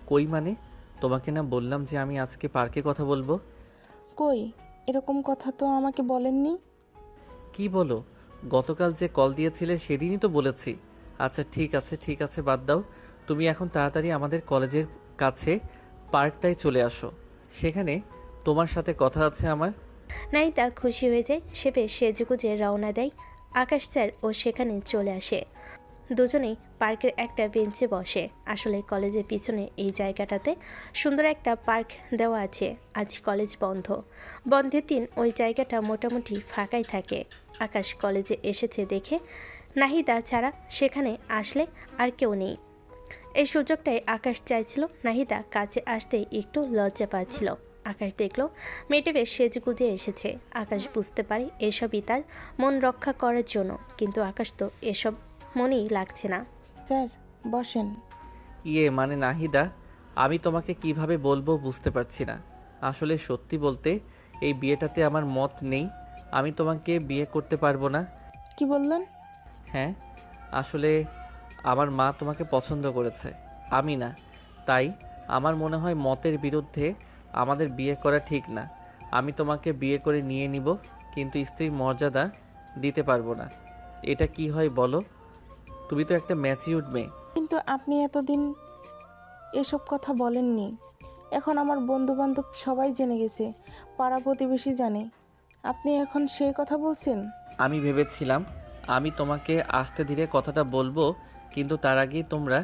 কই মানে? তোমাকে না বললাম যে আমি আজকে পার্কে কথা বলবো? কই, এরকম কথা তো আমাকে বলেননি। কি বলো? গতকাল যে কল দিয়েছিলে সেদিনই তো বলেছি। আচ্ছা ঠিক আছে, বাদ দাও। তুমি এখন তাড়াতাড়ি আমাদের কলেজের কাছে পার্কটায় চলে আসো, সেখানে তোমার সাথে কথা আছে আমার। নাহিদা খুশি হয়ে যায়। সে বেশ সেজেগুজে রওনা দেয়। আকাশ স্যার ও সেখানে চলে আসে। দুজনেই পার্কের একটা বেঞ্চে বসে। আসলে কলেজের পিছনে এই জায়গাটাতে সুন্দর একটা পার্ক দেওয়া আছে। আজ কলেজ বন্ধ। বন্ধের দিন ওই জায়গাটা মোটামুটি ফাঁকাই থাকে। আকাশ কলেজে এসেছে দেখে নাহিদা ছাড়া সেখানে আসলে আর কেউ নেই। এই সুযোগটাই আকাশ চাইছিল। নাহিদা কাছে আসতে একটু লজ্জা পাচ্ছিল। আকাশ দেখলো মেয়েটা বেশ সেজেগুজে এসেছে। আকাশ বুঝতে পারে এসবই তার মন রক্ষা করার জন্য, কিন্তু আকাশ তো এসব মনেই লাগছে না। স্যার বসেন। মানে নাহিদা, আমি তোমাকে কিভাবে বলবো বুঝতে পারছি না। আসলে সত্যি বলতে এই বিয়েটাতে আমার মত নেই। আমি তোমাকে বিয়ে করতে পারবো না। কি বললেন? হ্যাঁ, আসলে আমার মা তোমাকে পছন্দ করেছে, আমি না। তাই আমার মনে হয় মতের বিরুদ্ধে আমাদের বিয়ে করা ঠিক না। আমি তোমাকে বিয়ে করে নিয়ে নিব, কিন্তু স্ত্রীর মর্যাদা দিতে পারবো না। এটা কি হয় বলো? তুমি তো একটা ম্যাচিউরড মেয়ে। কিন্তু আপনি এতদিন এসব কথা বলেননি। এখন আমার বন্ধু বান্ধব সবাই জেনে গেছে, পাড়া প্রতিবেশী জানে। আপনি এখন সেই কথা বলছেন? আমি ভেবেছিলাম আমি তোমাকে আস্তে ধীরে কথাটা বলবো, কিন্তু তার আগেই তোমরা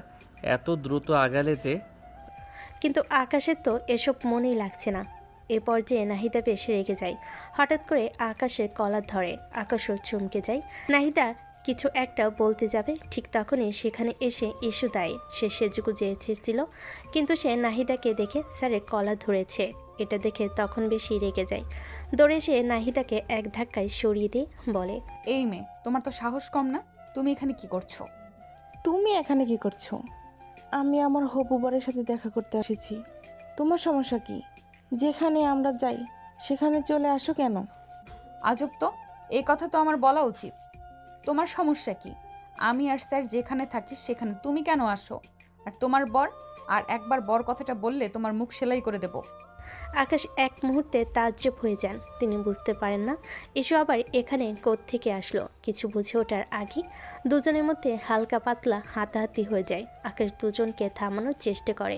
এত দ্রুত আগালে যে। কিন্তু আকাশের তো এসব মনেই লাগছে না। এ পর্যায়ে নাহিদা বেশ রেগে যায়। হঠাৎ করে আকাশের কলার ধরে, আকাশও চমকে যায়। নাহিদা কিছু একটা বলতে যাবে, ঠিক তখনই সেখানে এসে ইস্যু দেয়। সে সেজুগুজে এসেছিল, কিন্তু সে নাহিদাকে দেখে স্যারের কলার ধরেছে। এটা দেখে তখন বেশি রেগে যায়। দৌড়ে সে নাহিদাকে এক ধাক্কায় সরিয়ে দিয়ে বলে, এই মেয়ে, তোমার তো সাহস কম না? তুমি এখানে কি করছো? তুমি এখানে কি করছো? আমি আমার হবু বরের সাথে দেখা করতে এসেছি। তোমার সমস্যা কি? যেখানে আমরা যাই সেখানে চলে আসো কেন? আজব তো, এই কথা তো আমার বলা উচিত। তোমার সমস্যা কি? আমি আর স্যার যেখানে থাকি সেখানে তুমি কেন আসো? আর তোমার বর, আর একবার বর কথাটা বললে তোমার মুখ সেলাই করে দেব। আকাশ এক মুহূর্তে তাজ্জব হয়ে যান। তিনি বুঝতে পারেন না ইস্যু আবার এখানে কোত্থেকে আসলো। কিছু বুঝে ওঠার আগে দুজনের মধ্যে হালকা পাতলা হাতাহাতি হয়ে যায়। আকাশ দুজনকে থামানোর চেষ্টা করে।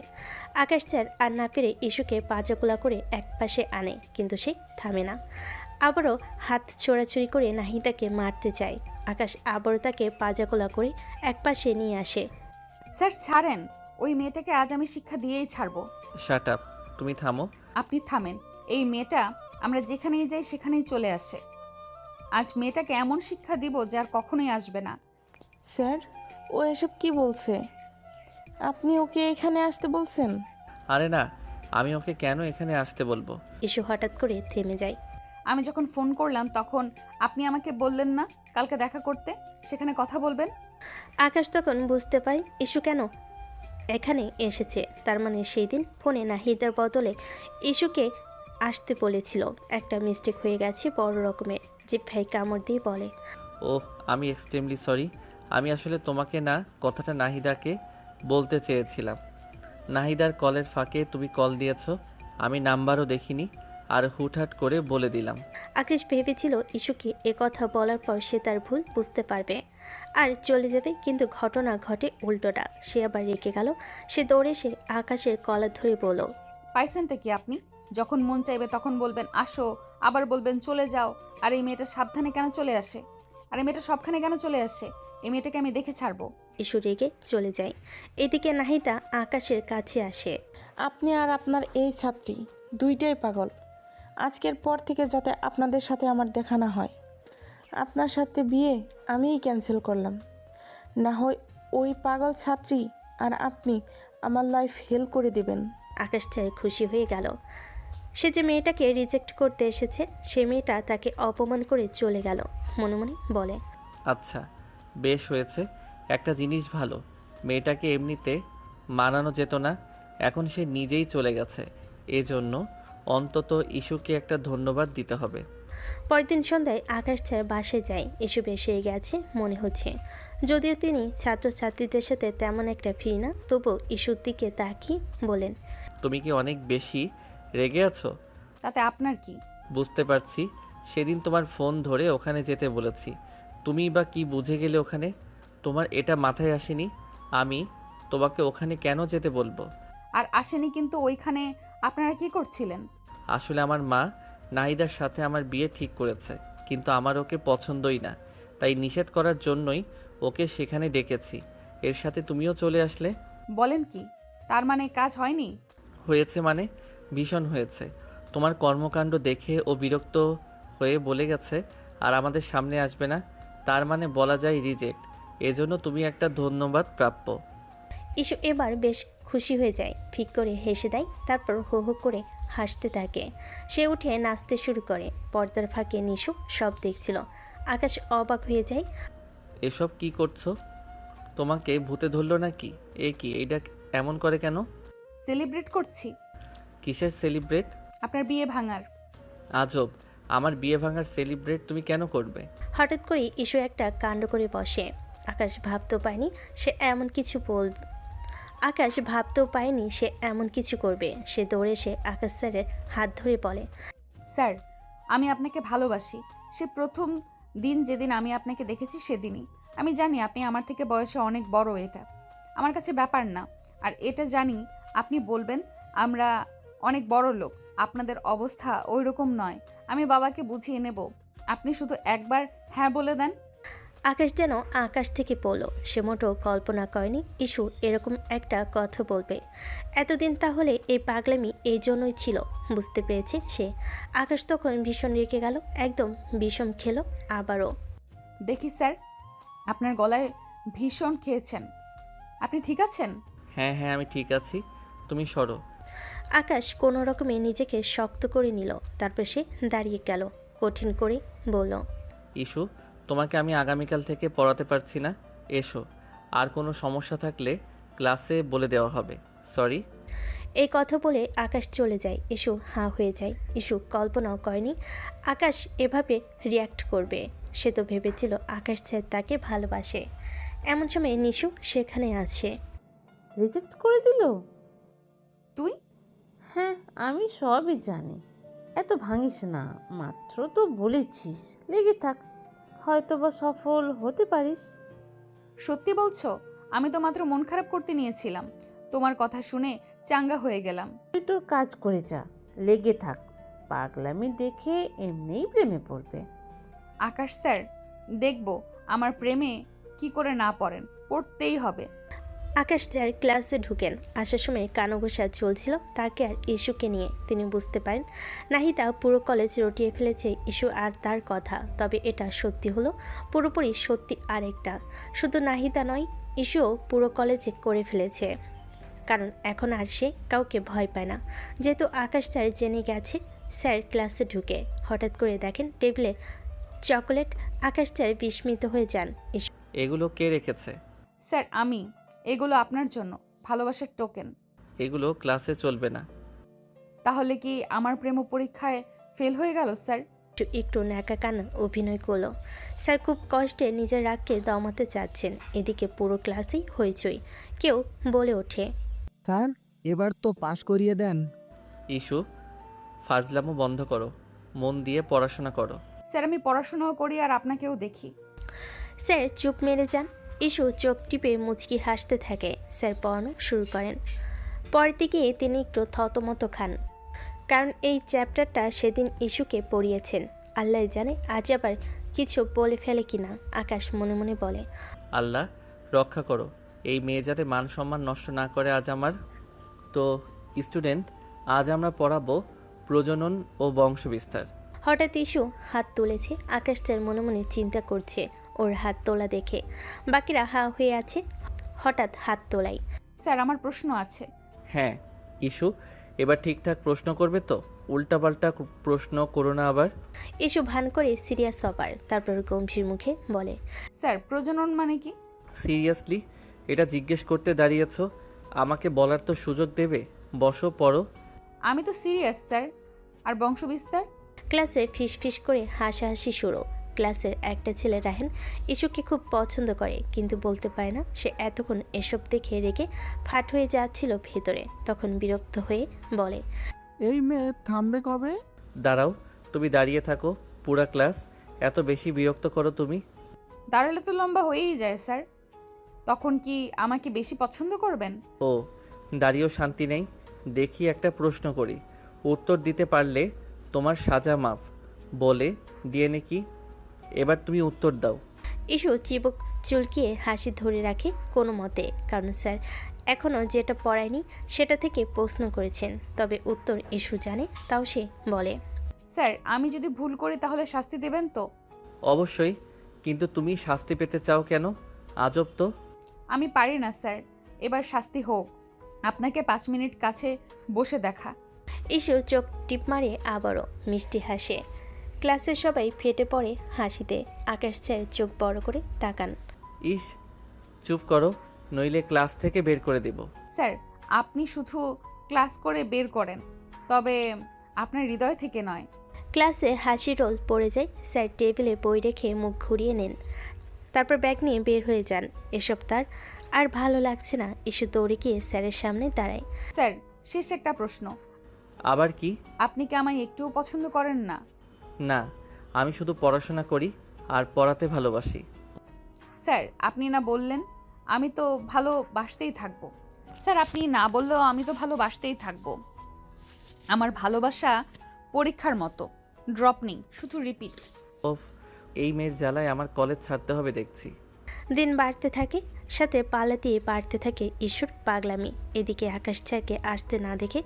আকাশ স্যার আর না পেরে ইস্যুকে পাজাগুলা করে এক পাশে আনে, কিন্তু সে থামে না। আবারও হাত ছোড়াছুড়ি করে নাহিদাকে মারতে চায়। আকাশ আবারও তাকে পাজাগুলা করে এক পাশে নিয়ে আসে। স্যার ছাড়েন, ওই মেয়েটাকে আজ আমি শিক্ষা দিয়েই ছাড়বো। শাট আপ, তুমি থামো। আপনি থামেন। এই মেয়েটা আমরা যেখানেই যাই সেখানেই চলে আসে। আজ মেয়েটাকে এমন শিক্ষা দিব যে আর কখনোই আসবে না। স্যার, ও এসব কি বলছে? আপনি ওকে এখানে আসতে বলছেন? আরে না, আমি ওকে কেন এখানে আসতে বলবো? ইস্যু হঠাৎ করে থেমে যায়। আমি যখন ফোন করলাম তখন আপনি আমাকে বললেন না কালকে দেখা করতে, সেখানে কথা বলবেন। আকাশ তখন বুঝতে পারে ইস্যু কেন এখানে এসেছে। তার মানে সেই দিন ফোনে নাহিদার বদলে ইস্যুকে আসতে বলেছিল। একটা মিস্টেক হয়ে গেছে বড় রকমের। জিভ কামড় দিয়ে বলে, ওহ, আমি এক্সট্রিমলি সরি। আমি আসলে তোমাকে না, কথাটা নাহিদাকে বলতে চেয়েছিলাম। নাহিদার কলের ফাঁকে তুমি কল দিয়েছো, আমি নাম্বারও দেখিনি, আর হুটহাট করে বলে দিলাম। আকাশ ভেবেছিল ইস্যুকে কথা বলার পর সে তার ভুল বুঝতে পারবে আর চলে যাবে, কিন্তু ঘটনা ঘটে উল্টোটা। সে আবার রেগে গেল। সে দৌড়ে এসে আকাশের কলার ধরে বলল, পাইছেনটা কি আপনি? যখন মন চাইবে তখন বলবেন আসো, আবার বলবেন চলে যাও। আর এই মেয়েটা সাবধানে কেন চলে আসে? আর এই মেয়েটা সবখানে কেন চলে আসে? এই মেয়েটাকে আমি দেখে ছাড়বো। ইস্যু রেগে চলে যায়। এদিকে নাহিদা আকাশের কাছে আসে। আপনি আর আপনার এই ছাত্রী দুইটাই পাগল। আজকের পর থেকে যাতে আপনাদের সাথে আমার দেখা না হয়। আপনার সাথে বিয়ে আমিই ক্যান্সেল করলাম। না হয় ওই পাগল ছাত্রী আর আপনি আমার লাইফ হেল করে দেবেন। আকাশ চাই খুশি হয়ে গেল। সে যে মেয়েটাকে রিজেক্ট করতে এসেছে, সে মেয়েটা তাকে অপমান করে চলে গেল। মনে মনে বলে, আচ্ছা, বেশ হয়েছে। একটা জিনিস ভালো, মেয়েটাকে এমনিতে মানানো যেত না, এখন সে নিজেই চলে গেছে। এজন্য অন্তত ইস্যুকে একটা ধন্যবাদ দিতে হবে। পরদিন সন্ধ্যায় আকাশ স্যার বাসায় যায়। এসে বেসে গেছে মনে হচ্ছে। যদিও তিনি ছাত্রছাত্রীদের সাথে তেমন একটা ফ্রি না, তবুও ইস্যুর দিকে তাকিয়ে বলেন, তুমি কি অনেক বেশি রেগে আছো? তাতে আপনার কি? বুঝতে পারছি, সেদিন তোমার ফোন ধরে ওখানে যেতে বলেছি, তুমি বা কি বুঝে গেলে ওখানে? তোমার এটা মাথায় আসেনি আমি তোমাকে ওখানে কেন যেতে বলবো? আর আসেনি, কিন্তু ওইখানে আপনারা কি করছিলেন? আসলে আমার মা নাহিদার সাথে আমার বিয়ে ঠিক করেছে, কিন্তু আমার ওকে পছন্দই না, তাই নিষেধ করার জন্যই ওকে সেখানে ডেকেছি। এর সাথে তুমিও চলে আসলে। বলেন কি? তার মানে কাজ হয়নি? হয়েছে মানে ভীষণ হয়েছে। তোমার কর্মকাণ্ড দেখে ও বিরক্ত হয়ে বলে গেছে আর আমাদের সামনে আসবে না। তার মানে বলা যায় রিজেক্ট। এজন্য তুমি একটা ধন্যবাদ প্রাপ্য। ইস্যু এবার বেশ খুশি হয়ে যায়, ফিক করে হেসে দেয়, তারপর হো হো করে হাসতে থাকে। সে উঠে নাচতে শুরু করে। পর্দার ফাঁকে নিশু সব দেখছিল। আকাশ অবাক হয়ে যায়। এসব কি করছো? তোমাকে ভূতে ধরলো নাকি? এ কি, এইটা এমন করে কেন? সেলিব্রেট করছি। কিসের সেলিব্রেট? আপনার বিয়ে ভাঙার। আজব, আমার বিয়ে ভাঙার সেলিব্রেট তুমি কেন করবে? হঠাৎ করে ইস্যু একটা কাণ্ড করে বসে। আকাশ ভাবতেও পায়নি সে এমন কিছু করবে। সে দৌড়ে এসে আকাশ স্যারের হাত ধরে বলে, স্যার, আমি আপনাকে ভালোবাসি। সে প্রথম দিন যেদিন আমি আপনাকে দেখেছি সেদিনই। আমি জানি আপনি আমার থেকে বয়সে অনেক বড়, এটা আমার কাছে ব্যাপার না। আর এটা জানি আপনি বলবেন আমরা অনেক বড় লোক, আপনাদের অবস্থা ওই রকম নয়। আমি বাবাকে বুঝিয়ে নেব, আপনি শুধু একবার হ্যাঁ বলে দেন। আকাশ যেন আকাশ থেকে পড়ল। সে মোটেও কল্পনা করেনি ইস্যু এরকম একটা কথা বলবে। এতদিন তাহলে এই পাগলামি এই জন্যই ছিল, বুঝতে পেরেছে সে। আকাশ তখন ভীষণ রেগে গেল, একদম বিষম খেলো আবারও। দেখি স্যার, আপনার গলায় ভীষণ খেয়েছেন, আপনি ঠিক আছেন? হ্যাঁ হ্যাঁ, আমি ঠিক আছি, তুমি সরো। আকাশ কোনো রকমে নিজেকে শক্ত করে নিল, তারপর সে দাঁড়িয়ে গেল, কঠিন করে বলল, ইস্যু, তোমাকে আমি আগামীকাল থেকে পড়াতে পারছি না, এসো। আর কোনো সমস্যা থাকলে ক্লাসে বলে দেওয়া হবে। সরি। এই কথা বলে আকাশ চলে যায়। ইস্যু হাঁ হয়ে যায়। ইস্যু কল্পনাও করেনি আকাশ এভাবে রিয়্যাক্ট করবে। সে তো ভেবেছিল আকাশ স্যার তাকে ভালোবাসে। এমন সময় নিশু সেখানে আছে। রিজেক্ট করে দিল? তুই? হ্যাঁ, আমি সবই জানি। এত ভাঙিস না, মাত্র তো বলেছিস, লেগে থাক, হয়তো বা সফল হতে পারিস। সত্যি বলছো? আমি তো মাত্র মন খারাপ করতে নিয়েছিলাম, তোমার কথা শুনে চাঙ্গা হয়ে গেলাম। তুই তোর কাজ করে যা, লেগে থাক, পাগলামি দেখে এমনিই প্রেমে পড়বে। আকাশ স্যার, দেখবো আমার প্রেমে কি করে না পড়েন, পড়তেই হবে। আকাশ স্যার ক্লাসে ঢুকেন। আসার সময় কানঘোষা চলছিল তাকে আর ইস্যুকে নিয়ে। তিনি বুঝতে পারেন নাহিদা পুরো কলেজ রটিয়ে ফেলেছে ইস্যু আর তার কথা। তবে এটা সত্যি হলো পুরোপুরি সত্যি আরেকটা। শুধু নাহিদা নয়, ইস্যুও পুরো কলেজে করে ফেলেছে। কারণ এখন আর সে কাউকে ভয় পায় না, যেহেতু আকাশ স্যার জেনে গেছে। স্যার ক্লাসে ঢুকে হঠাৎ করে দেখেন টেবিলে চকোলেট। আকাশ স্যার বিস্মিত হয়ে যান। এগুলো কে রেখেছে? স্যার আমি, এগুলো আপনার জন্য, ভালোবাসার টোকেন। এগুলো ক্লাসে চলবে না। তাহলে কি আমার প্রেম পরীক্ষায় ফেল হয়ে গেল স্যার? একটু ন্যাকা কান্না অভিনয় করলো। স্যার খুব কষ্টে নিজের রাগকে দমাতে চাচ্ছেন। এদিকে পুরো ক্লাসেই হইচই। কেউ বলে ওঠে, স্যার এবার তো পাশ করিয়ে দেন। ইস্যু, ফাজলামো বন্ধ করো, মন দিয়ে পড়াশোনা করো। স্যার আমি পড়াশোনাও করি আর আপনাকেও দেখি। স্যার চুপ মেরে যান। ইস্যু চোখ টিপে মুচকি হাসতে থাকে। স্যার পড়ানো শুরু করেন। পরের দিকে তিনি একটু থতমত খান, কারণ এই চ্যাপ্টারটা সেদিন ইস্যুকে পড়িয়েছেন। আল্লাহ জানে আজ আবার কিছু বলে ফেলে কিনা। আকাশ মনে মনে বলে, আল্লাহ রক্ষা করো, এই মেয়ে যাতে মান সম্মান নষ্ট না করে আজ আমার। তো স্টুডেন্ট, আজ আমরা পড়াবো প্রজনন ও বংশবিস্তার। হঠাৎ ইস্যু হাত তুলেছে। আকাশ স্যার মনে মনে চিন্তা করছে ওর হাত তোলা দেখে। বাকিরা হা হয়ে আছে। হঠাৎ হাত তোলাই। স্যার আমার প্রশ্ন আছে। হ্যাঁ ইস্যু, এবার ঠিকঠাক প্রশ্ন করবে তো? উল্টাপাল্টা প্রশ্ন করো না আবার। ইস্যু ভান করে সিরিয়াস হবার, তারপর গম্ভীর মুখে বলে, স্যার প্রজনন মানে কি? সিরিয়াসলি এটা জিজ্ঞেস করতে দাঁড়িয়েছ? আমাকে বলার তো সুযোগ দেবে। বসো, পড়ো। আমি তো সিরিয়াস স্যার। আর বংশবিস্তার? ক্লাসে ফিসফিস করে হাসাহাসি শুরু। ক্লাসের একটা ছেলে রাহেন ইস্যুকে খুব পছন্দ করে, কিন্তু বলতে পারে না। সে এতক্ষণ এসব দেখে রেগে ফাট হয়ে যাচ্ছিল ভেতরে। তখন বিরক্ত হয়ে বলে, এই মেয়ে থামবে কবে? দাঁড়াও, তুমি দাঁড়িয়ে থাকো পুরা ক্লাস। এত বেশি বিরক্ত করো তুমি। দাঁড়ালে তো লম্বা হয়েই যায় স্যার, তখন কি আমাকে বেশি পছন্দ করবেন? ও, দাঁড়িয়েও শান্তি নেই। দেখি একটা প্রশ্ন করি, উত্তর দিতে পারলে তোমার সাজা মাফ। বলে ডিএনএ কি? এবার তুমি উত্তর দাও। ইস্যু চিবুক চুলকিয়ে হাসি ধরে রাখে কোনো মতে, কারণ স্যার এখনও যেটা পড়ায়নি সেটা থেকে প্রশ্ন করেছেন। তবে উত্তর ইস্যু জানে, তাও সে বলে, স্যার আমি যদি ভুল করি তাহলে শাস্তি দেবেন তো? অবশ্যই, কিন্তু তুমি শাস্তি পেতে চাও কেন? আজব তো। আমি পারি না স্যার, এবার শাস্তি হোক। আপনাকে 5 মিনিট কাছে বসে দেখা। ইস্যু চোখ টিপ মারে আবারও মিষ্টি হাসে। ক্লাসের সবাই ফেটে পড়ে হাসিতে। আকাশ স্যার চোখ বড় করে তাকান। ইস, চুপ করো, নইলে ক্লাস থেকে বের করে দেব। স্যার আপনি শুধু ক্লাস করে বের করেন, তবে আপনার হৃদয় থেকে নয়। ক্লাসে হাসি রোল পড়ে যায়। স্যার টেবিলে বই রেখে মুখ ঘুরিয়ে নেন, তারপর ব্যাগ নিয়ে বের হয়ে যান। এসব তার আর ভালো লাগছে না। ইস্যু দৌড়ে গিয়ে স্যারের সামনে দাঁড়ায়। স্যার শেষ একটা প্রশ্ন, আবার কি? আপনি কি আমায় একটুও পছন্দ করেন না? না, আমি শুধু পড়াশোনা করি আর পড়াতে ভালোবাসি। স্যার আপনি না বললেন আমি তো ভালোবাসতেই থাকবো। স্যার আপনি না বললেও আমি তো ভালোবাসতেই থাকবো। আমার ভালোবাসা পরীক্ষার মতো, ড্রপ নেই, শুধু রিপিট। ওফ, এই মেয়ের জ্বালায় আমার কলেজ ছাড়তে হবে দেখছি। দিন বাড়তে থাকে, সাথে পালাতেই বাড়তে থাকে ঈশ্বর পাগলামি। এদিকে আকাশ স্যারকে আসতে না দেখে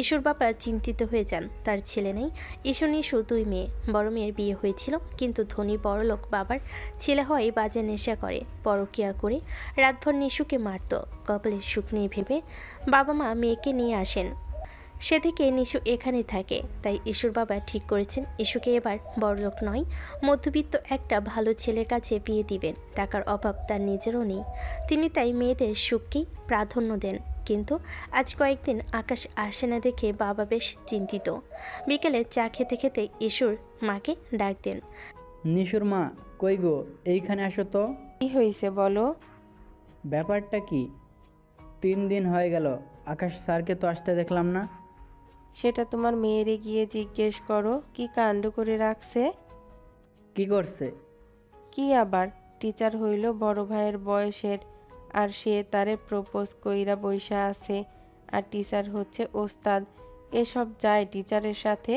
ঈশ্বর বাবা চিন্তিত হয়ে যান। তার ছেলে নেই। ঈশ্বর নিশু 2 মেয়ে। বড় মেয়ের বিয়ে হয়েছিল, কিন্তু ধনী বড়লোক বাবার ছেলে হওয়ায় বাজে নেশা করে, পরকিয়া করে রাতভর নিশুকে মারত। কপালে সুখ নেই ভেবে বাবা মা মেয়েকে নিয়ে আসেন। সে থেকে নিশু এখানে থাকে। তাই ঈশ্বর বাবা ঠিক করেছেন ইস্যুকে এবার বড়লোক নয়, মধ্যবিত্ত একটা ভালো ছেলের কাছে বিয়ে দিবেন। টাকার অভাব তার নিজেরও নেই। তিনি তাই মেয়েদের সুখকেই প্রাধান্য দেন। কিন্তু আজ কয়েকদিন আকাশ আসে না দেখে বাবা বেশ চিন্তিত। বিকেলে চা খেতে খেতে ইস্যুর মাকে ডাক দেন। নিশুর মা, কই গো, এইখানে আসো তো। কি হয়েছে বলো? ব্যাপারটা কি? 3 দিন হয়ে গেল, আকাশ স্যারকে তো আসতে দেখলাম না। সেটা তোমার মেয়েরে গিয়ে জিজ্ঞেস করো, কি কাণ্ড করে রাখছে। কি করছে? কি আবার, টিচার হইল বড় ভাইয়ের বয়সের, আর সে তারে প্রপোজ কইরা বইসা আছে। আর টিচার হচ্ছে ওস্তাদ। এসব যায় টিচারের সাথে।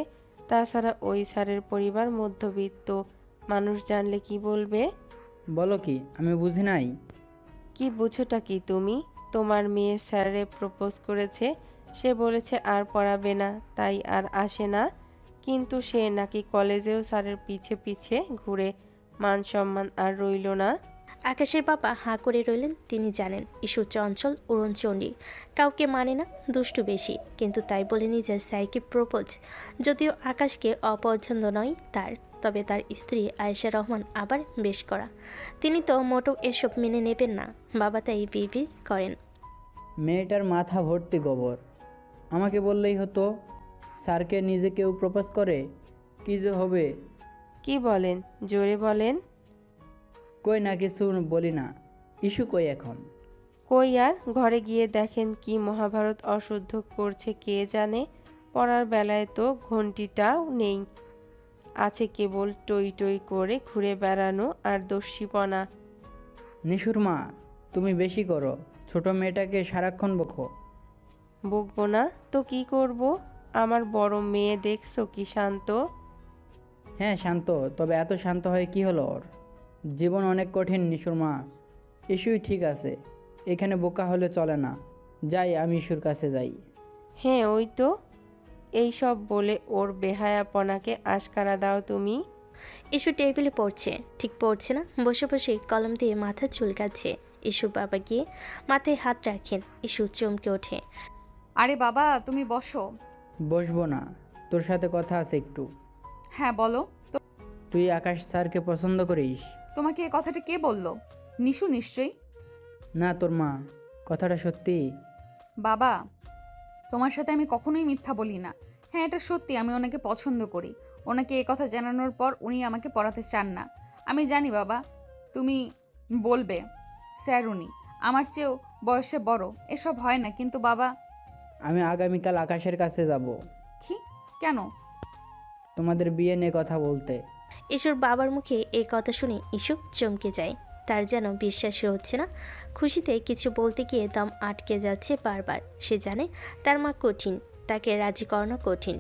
তাছাড়া ওই স্যারের পরিবার মধ্যবিত্ত, মানুষ জানলে কি বলবে? বলো কি, আমি বুঝি নাই। কি বুঝোটা কি তুমি? তোমার মেয়ে স্যারে প্রপোজ করেছে, সে বলেছে আর পড়াবে না, তাই আর আসে না। কিন্তু সে নাকি কলেজেও স্যারের পিছে পিছে ঘুরে, মান সম্মান আর রইল না। আকাশের বাবা হাঁ করে রইলেন। তিনি জানেন ইস্যু চঞ্চল, উড়নচণ্ডী, কাউকে মানে না, দুষ্টু বেশি। কিন্তু তাই বলে নিজের স্যারকে প্রপোজ, যদিও আকাশকে অপছন্দ নয় তার, তবে তার স্ত্রী আয়েশা রহমান আবার বেশ করা। তিনি তো মোটেও এসব মেনে নেবেন না। বাবা তাই বিড়বিড় করেন। মেয়েটার মাথা ভর্তি গোবর। আমাকে বললেই হতো। স্যারকে নিজে কেউ প্রপোজ করে, কি যে হবে। কি বলেন, জোরে বলেন। কই না, কিছু বলি না। ইস্যু কই এখন? কই আর, ঘরে গিয়ে দেখেন কি মহাভারত অশুদ্ধ করছে কে জানে। পড়ার বেলায় তো ঘন্টিটাও নেই, আছে কেবল টই টই করে ঘুরে বেড়ানো আর দস্যিপনা। নিশুর মা, তুমি বেশি করো। ছোট মেয়েটাকে সারাক্ষণ বকো। বকবো না তো কি করব? আমার বড় মেয়ে দেখছো কি শান্ত। হ্যাঁ শান্ত, তবে এত শান্ত হয়ে কি হলো ওর? জীবন অনেক কঠিন নিশুর মা। ইস্যুই ঠিক আছে, এখানে বোকা হলে চলে না। যাই, আমি ইস্যুর কাছে যাই। হ্যাঁ ওই তো, এই সব বলে ওর বেহায়াপনাকে আশকারা দাও তুমি। ইস্যু টেবিলে পড়ছে, ঠিক পড়ছে না, বসে বসে কলম দিয়ে মাথা চুলকাচ্ছে। ইস্যুর বাবা গিয়ে মাথায় হাত রাখেন। ইস্যু চমকে ওঠে। আরে বাবা, তুমি বসো। বসবো না, তোর সাথে কথা আছে একটু। হ্যাঁ বলো। তুই আকাশ স্যারকে পছন্দ করিস? তোমাকে এই কথাটা কে বললো? নিশু নিশ্চয়ই। না, তোর মা। কথাটা সত্যি? বাবা, তোমার সাথে আমি কখনোই মিথ্যা বলি না। হ্যাঁ, এটা সত্যি, আমি ওনাকে পছন্দ করি। ওনাকে এই কথা জানানোর পর উনি আমাকে পড়াতে চান না। আমি জানি বাবা, তুমি বলবে স্যার উনি আমার চেয়েও বয়সে বড়, এসব হয় না, কিন্তু বাবা। আমি আগামীকাল আকাশের কাছে যাব। কি? কেন? তোমাদের বিয়ে নিয়ে কথা বলতে। ইস্যুর বাবার মুখে এই কথা শুনে ইস্যু চমকে যায়। তার যেন বিশ্বাসই হচ্ছে না। খুশিতে কিছু বলতে গিয়ে দম আটকে যাচ্ছে বারবার। সে জানে তার মা কঠিন, তাকে রাজি করানো কঠিন,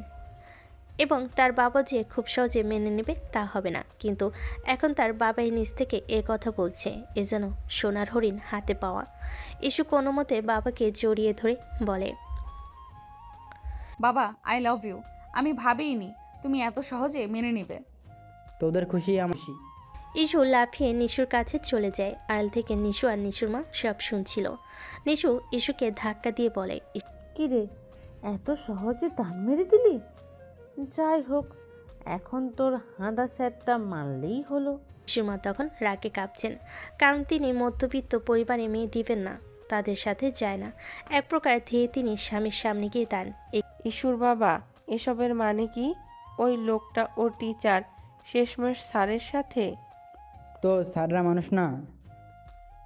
এবং তার বাবা যে খুব সহজে মেনে নেবে তা হবে না। কিন্তু এখন তার বাবাই নিজ থেকে এ কথা বলছে, এ যেন সোনার হরিণ হাতে পাওয়া। ইস্যু কোনো মতে বাবাকে জড়িয়ে ধরে বলে, বাবা, আই লাভ ইউ। আমি ভাবিনি তুমি এত সহজে মেনে নেবে। তোদের খুশি আমার খুশি। ইস্যু লাফিয়ে নিশুর কাছে চলে যায়। আড়াল থেকে নিশু আর নিশুর মা সব শুনছিল। নিশু ইস্যুকে ধাক্কা দিয়ে বলে, কি রে, এত সহজে দান মেরে দিলি? যাই হোক, এখন তোর হাঁদা স্যারটা মানলেই হলো। ইস্যুর মা তখন রাগে কাঁপছেন, কারণ তিনি মধ্যবিত্ত পরিবারে মেয়ে দিবেন না, তাদের সাথে যায় না। এক প্রকার ধেয়ে তিনি স্বামীর সামনে গিয়ে দাঁড়ান। ইস্যুর বাবা, এসবের মানে কি? ওই লোকটা ও টিচার, শেষমেশ স্যারের সাথে। তো স্যাররা মানুষ না?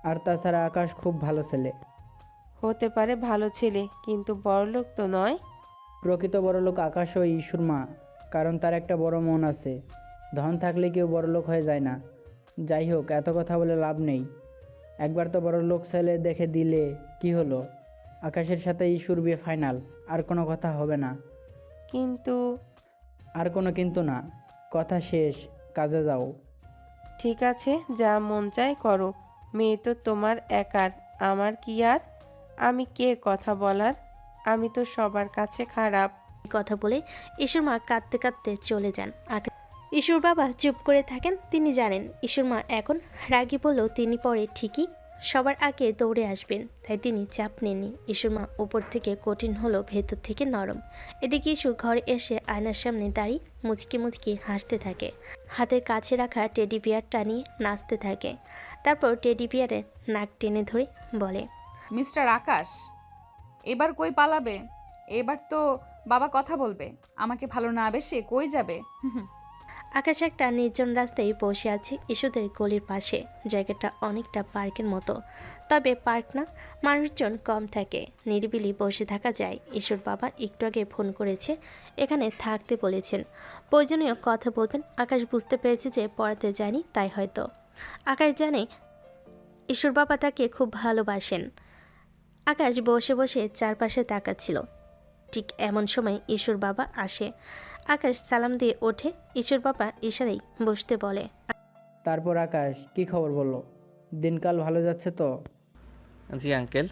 আর তাছাড়া আকাশ খুব ভালো ছেলে। হতে পারে ভালো ছেলে, কিন্তু বড়লোক তো নয়। প্রকৃত বড়লোক আকাশ ও ইস্যুর মা, কারণ তার একটা বড় মন আছে। ধন থাকলে কেউ বড়লোক হয়ে যায় না। যাই হোক, এত কথা বলে লাভ নেই। একবার তো বড়লোক ছেলে দেখে দিলে কি হলো? আকাশের সাথে ইস্যুর বিয়ে ফাইনাল, আর কোনো কথা হবে না। কিন্তু আর কোনো কিন্তু না, কথা শেষ, কাজে যাও। ঠিক আছে, যা মন চায় করো। মেয়ে তো তোমার একার, আমার কি আর? আমি কে কথা বলার? আমি তো সবার কাছে খারাপ। কথা বলে ইসুর মা কাঁদতে কাঁদতে চলে যান। ইসুর বাবা চুপ করে থাকেন। তিনি জানেন ইসুর মা এখন রাগী বললেও তিনি পরে ঠিকই সবার আগে দৌড়ে আসবেন, তাই তিনি চাপ নেননি। ইসুর মা উপর থেকে কঠিন হলো, ভেতর থেকে নরম। এদিকে ইসু ঘরে এসে আয়নার সামনে দাঁড়িয়ে মুচকি মুচকি হাসতে থাকে। হাতের কাছে রাখা টেডি বিয়ারটা নিয়ে নাচতে থাকে। তারপর টেডি বিয়ারের নাক টেনে ধরে বলে, মিস্টার আকাশ, এবার কই পালাবে? এবার তো বাবা কথা বলবে। আমাকে ভালো না বেশে কই যাবে? আকাশ একটা নির্জন রাস্তায় বসে আছে ইস্যুদের গলির পাশে। জায়গাটা অনেকটা পার্কের মতো, তবে পার্ক না, মানুষজন কম থাকে, নিরিবিলি বসে থাকা যায়। ইস্যুর বাবা একটু আগে ফোন করেছে, এখানে থাকতে বলেছেন, প্রয়োজনীয় কথা বলবেন। আকাশ বুঝতে পেরেছে যে পড়াতে যায়নি, তাই হয়তো। আকাশ জানে ইস্যুর বাবা তাকে খুব ভালোবাসেন। আকাশ বসে বসে চারপাশে তাকাচ্ছিল। ঠিক এমন সময় ইস্যুর বাবা আসে। আকাশ সালাম দিয়ে ওঠে। ইস্যুর বাবা ইশারায় বসতে বলে। তারপর আকাশ কি খবর বললো? দিনকাল ভালো যাচ্ছে তো? জি আঙ্কেল,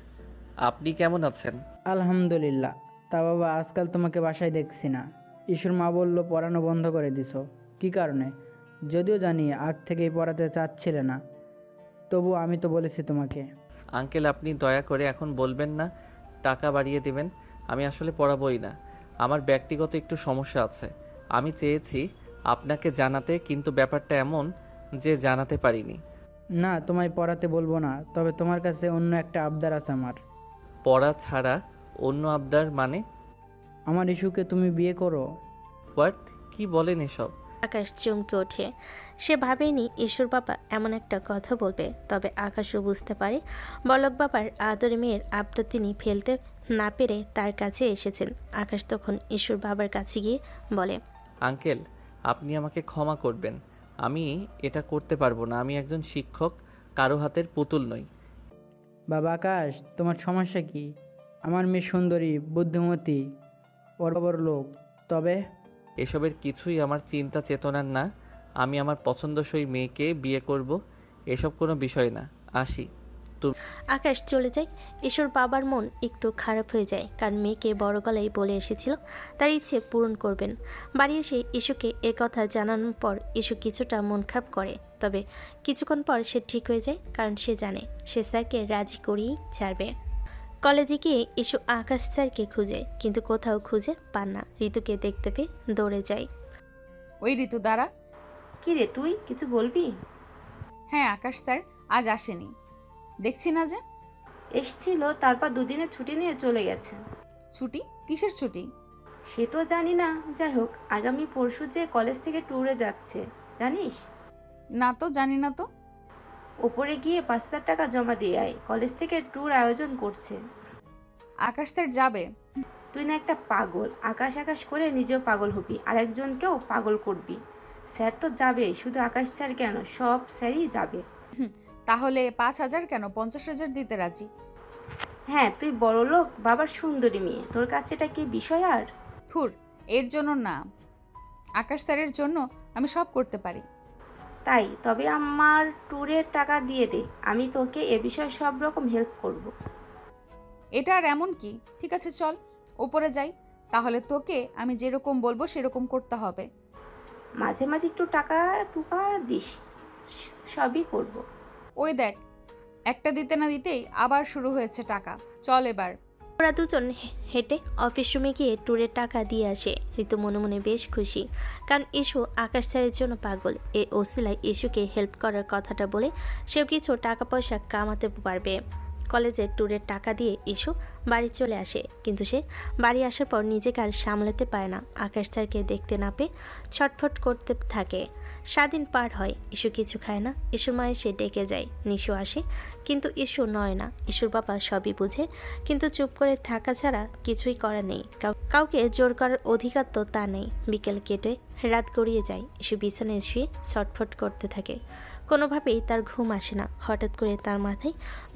আপনি কেমন আছেন? আলহামদুলিল্লাহ। তা বাবা, আজকাল তোমাকে বাসায় দেখছি না। ইসুর মা বলল পড়ানো বন্ধ করে দিছো, কি কারণে? যদিও জানি আগ থেকেই পড়াতে চাচ্ছিলে না, তবু আমি তো বলেছি তোমাকে। আঙ্কেল, আপনি দয়া করে এখন বলবেন না টাকা বাড়িয়ে দিবেন। আমি আসলে পড়াবই না, আমার ব্যক্তিগত একটু সমস্যা আছে। আমি চেয়েছি আপনাকে জানাতে, কিন্তু ব্যাপারটা এমন যে জানাতে পারিনি। না, তোমায় পড়াতে বলবো না, তবে তোমার কাছে অন্য একটা আবদার আছে আমার। পড়া ছাড়া অন্য আবদার মানে? আমার ইস্যুকে তুমি বিয়ে করো। হোয়াট? কি বলেন এসব? আকাশ চমকে ওঠে। সে ভাবেনি ইস্যুর বাবা এমন একটা কথা বলবে। তবে আকাশও বুঝতে পারে বলক বাবার আদরে মেয়ের আবদার তিনি ফেলতে না পেরে তার কাছে এসেছেন। আকাশ তখন ইস্যুর বাবার কাছে গিয়ে বলে, আঙ্কেল, আপনি আমাকে ক্ষমা করবেন, আমি এটা করতে পারবো না। আমি একজন শিক্ষক, কারো হাতের পুতুল নই। বাবা আকাশ, তোমার সমস্যা কি? আমার মেয়ে সুন্দরী, বুদ্ধিমতী, বড় বড় লোক, তবে এসবের কিছুই আমার চিন্তা চেতনার না। আমি আমার পছন্দসই মেয়েকে বিয়ে করব, এসব কোনো বিষয় না। আসি। আকাশ চলে যায়। ইস্যুর বাবার মন একটু খারাপ হয়ে যায়, কারণ মেয়েকে বড় গলায় বলে এসেছিল তার ইচ্ছে পূরণ করবেন। বাড়ি এসে ইস্যুকে এ কথা জানানোর পর ইস্যু কিছুটা মন খারাপ করে, তবে কিছুক্ষণ পর সে ঠিক হয়ে যায়, কারণ সে জানে সে স্যারকে রাজি করিয়েই ছাড়বে। কলেজে গিয়ে ইস্যু আকাশ স্যারকে খুঁজে, কিন্তু কোথাও খুঁজে পান না। ঋতুকে দেখতে পেয়ে দৌড়ে যায়। ওই ঋতু, দাঁড়া। কি রে, তুই কিছু বলবি? হ্যাঁ, আকাশ স্যার আজ আসেনি, দেখছি না যে। এসছিল, তারপর দুদিনের ছুটি নিয়ে চলে গেছে। ছুটি? কিসের ছুটি? সে তো জানি না, যাই হোক আগামী পরশু যে কলেজ থেকে ট্যুরে যাচ্ছে, জানিস? না তো, জানি না তো। ওপরে গিয়ে 5,000 টাকা জমা দিয়ে আয়, কলেজ থেকে ট্যুর আয়োজন করছে। আকাশ স্যার যাবে? তুই না একটা পাগল, আকাশ আকাশ করে নিজেও পাগল হবি আর একজনকেও পাগল করবি। স্যার তো যাবে, শুধু আকাশ স্যার কেন, সব স্যারই যাবে। তাহলে 5,000 কেন, 50,000 দিতে রাজি। হ্যাঁ, তুই বড় লোক, বাবার সুন্দরী মেয়ে, তোর কাছে এটা কি বিষয়? আর থুর, এর জন্য না, আকাশ স্যারের জন্য আমি সব করতে পারি। তাই? তবে আমার ট্যুরের টাকা দিয়ে দে, আমি তোকে এ বিষয়ে সব রকম হেল্প করব। এটা আর এমন কি? ঠিক আছে, চল উপরে যাই। তাহলে তোকে আমি যেরকম বলবো সেরকম করতে হবে। মাঝে মাঝে একটু টাকা টুকা দিস, সবই করব। ওই দেখ, একটা দিতে না দিতেই আবার শুরু হয়েছে টাকা। চল এবার। ওরা দুজন হেঁটে অফিস রুমে গিয়ে ট্যুরের টাকা দিয়ে আসে। ঋতু মনে মনে বেশ খুশি, কারণ ইস্যু আকাশ স্যারের জন্য পাগল। এ ওসিলায় ইস্যুকে হেল্প করার কথাটা বলে সেও কিছু টাকা পয়সা কামাতে পারবে। কলেজের ট্যুরের টাকা দিয়ে ইস্যু বাড়ি চলে আসে, কিন্তু সে বাড়ি আসার পর নিজেকে আর সামলাতে পারে না। আকাশ স্যারকে দেখতে না পেয়ে ছটফট করতে থাকে। 7 দিন পার হয়, ইস্যু কিছু খায় না। ইস্যুর মা এসে ডেকে যায়, নিশু আসে, কিন্তু ইস্যু নয় না। ইস্যুর বাবা সবই বুঝে, কিন্তু চুপ করে থাকা ছাড়া কিছুই করার নেই। কাউকে জোর করার অধিকার তো তা নেই। বিকেল কেটে রাত গড়িয়ে যায়। ইস্যু বিছানায় শুয়ে ছটফট করতে থাকে। কোনোভাবেই তার ঘুম আসে না। হঠাৎ করে তার মাথায়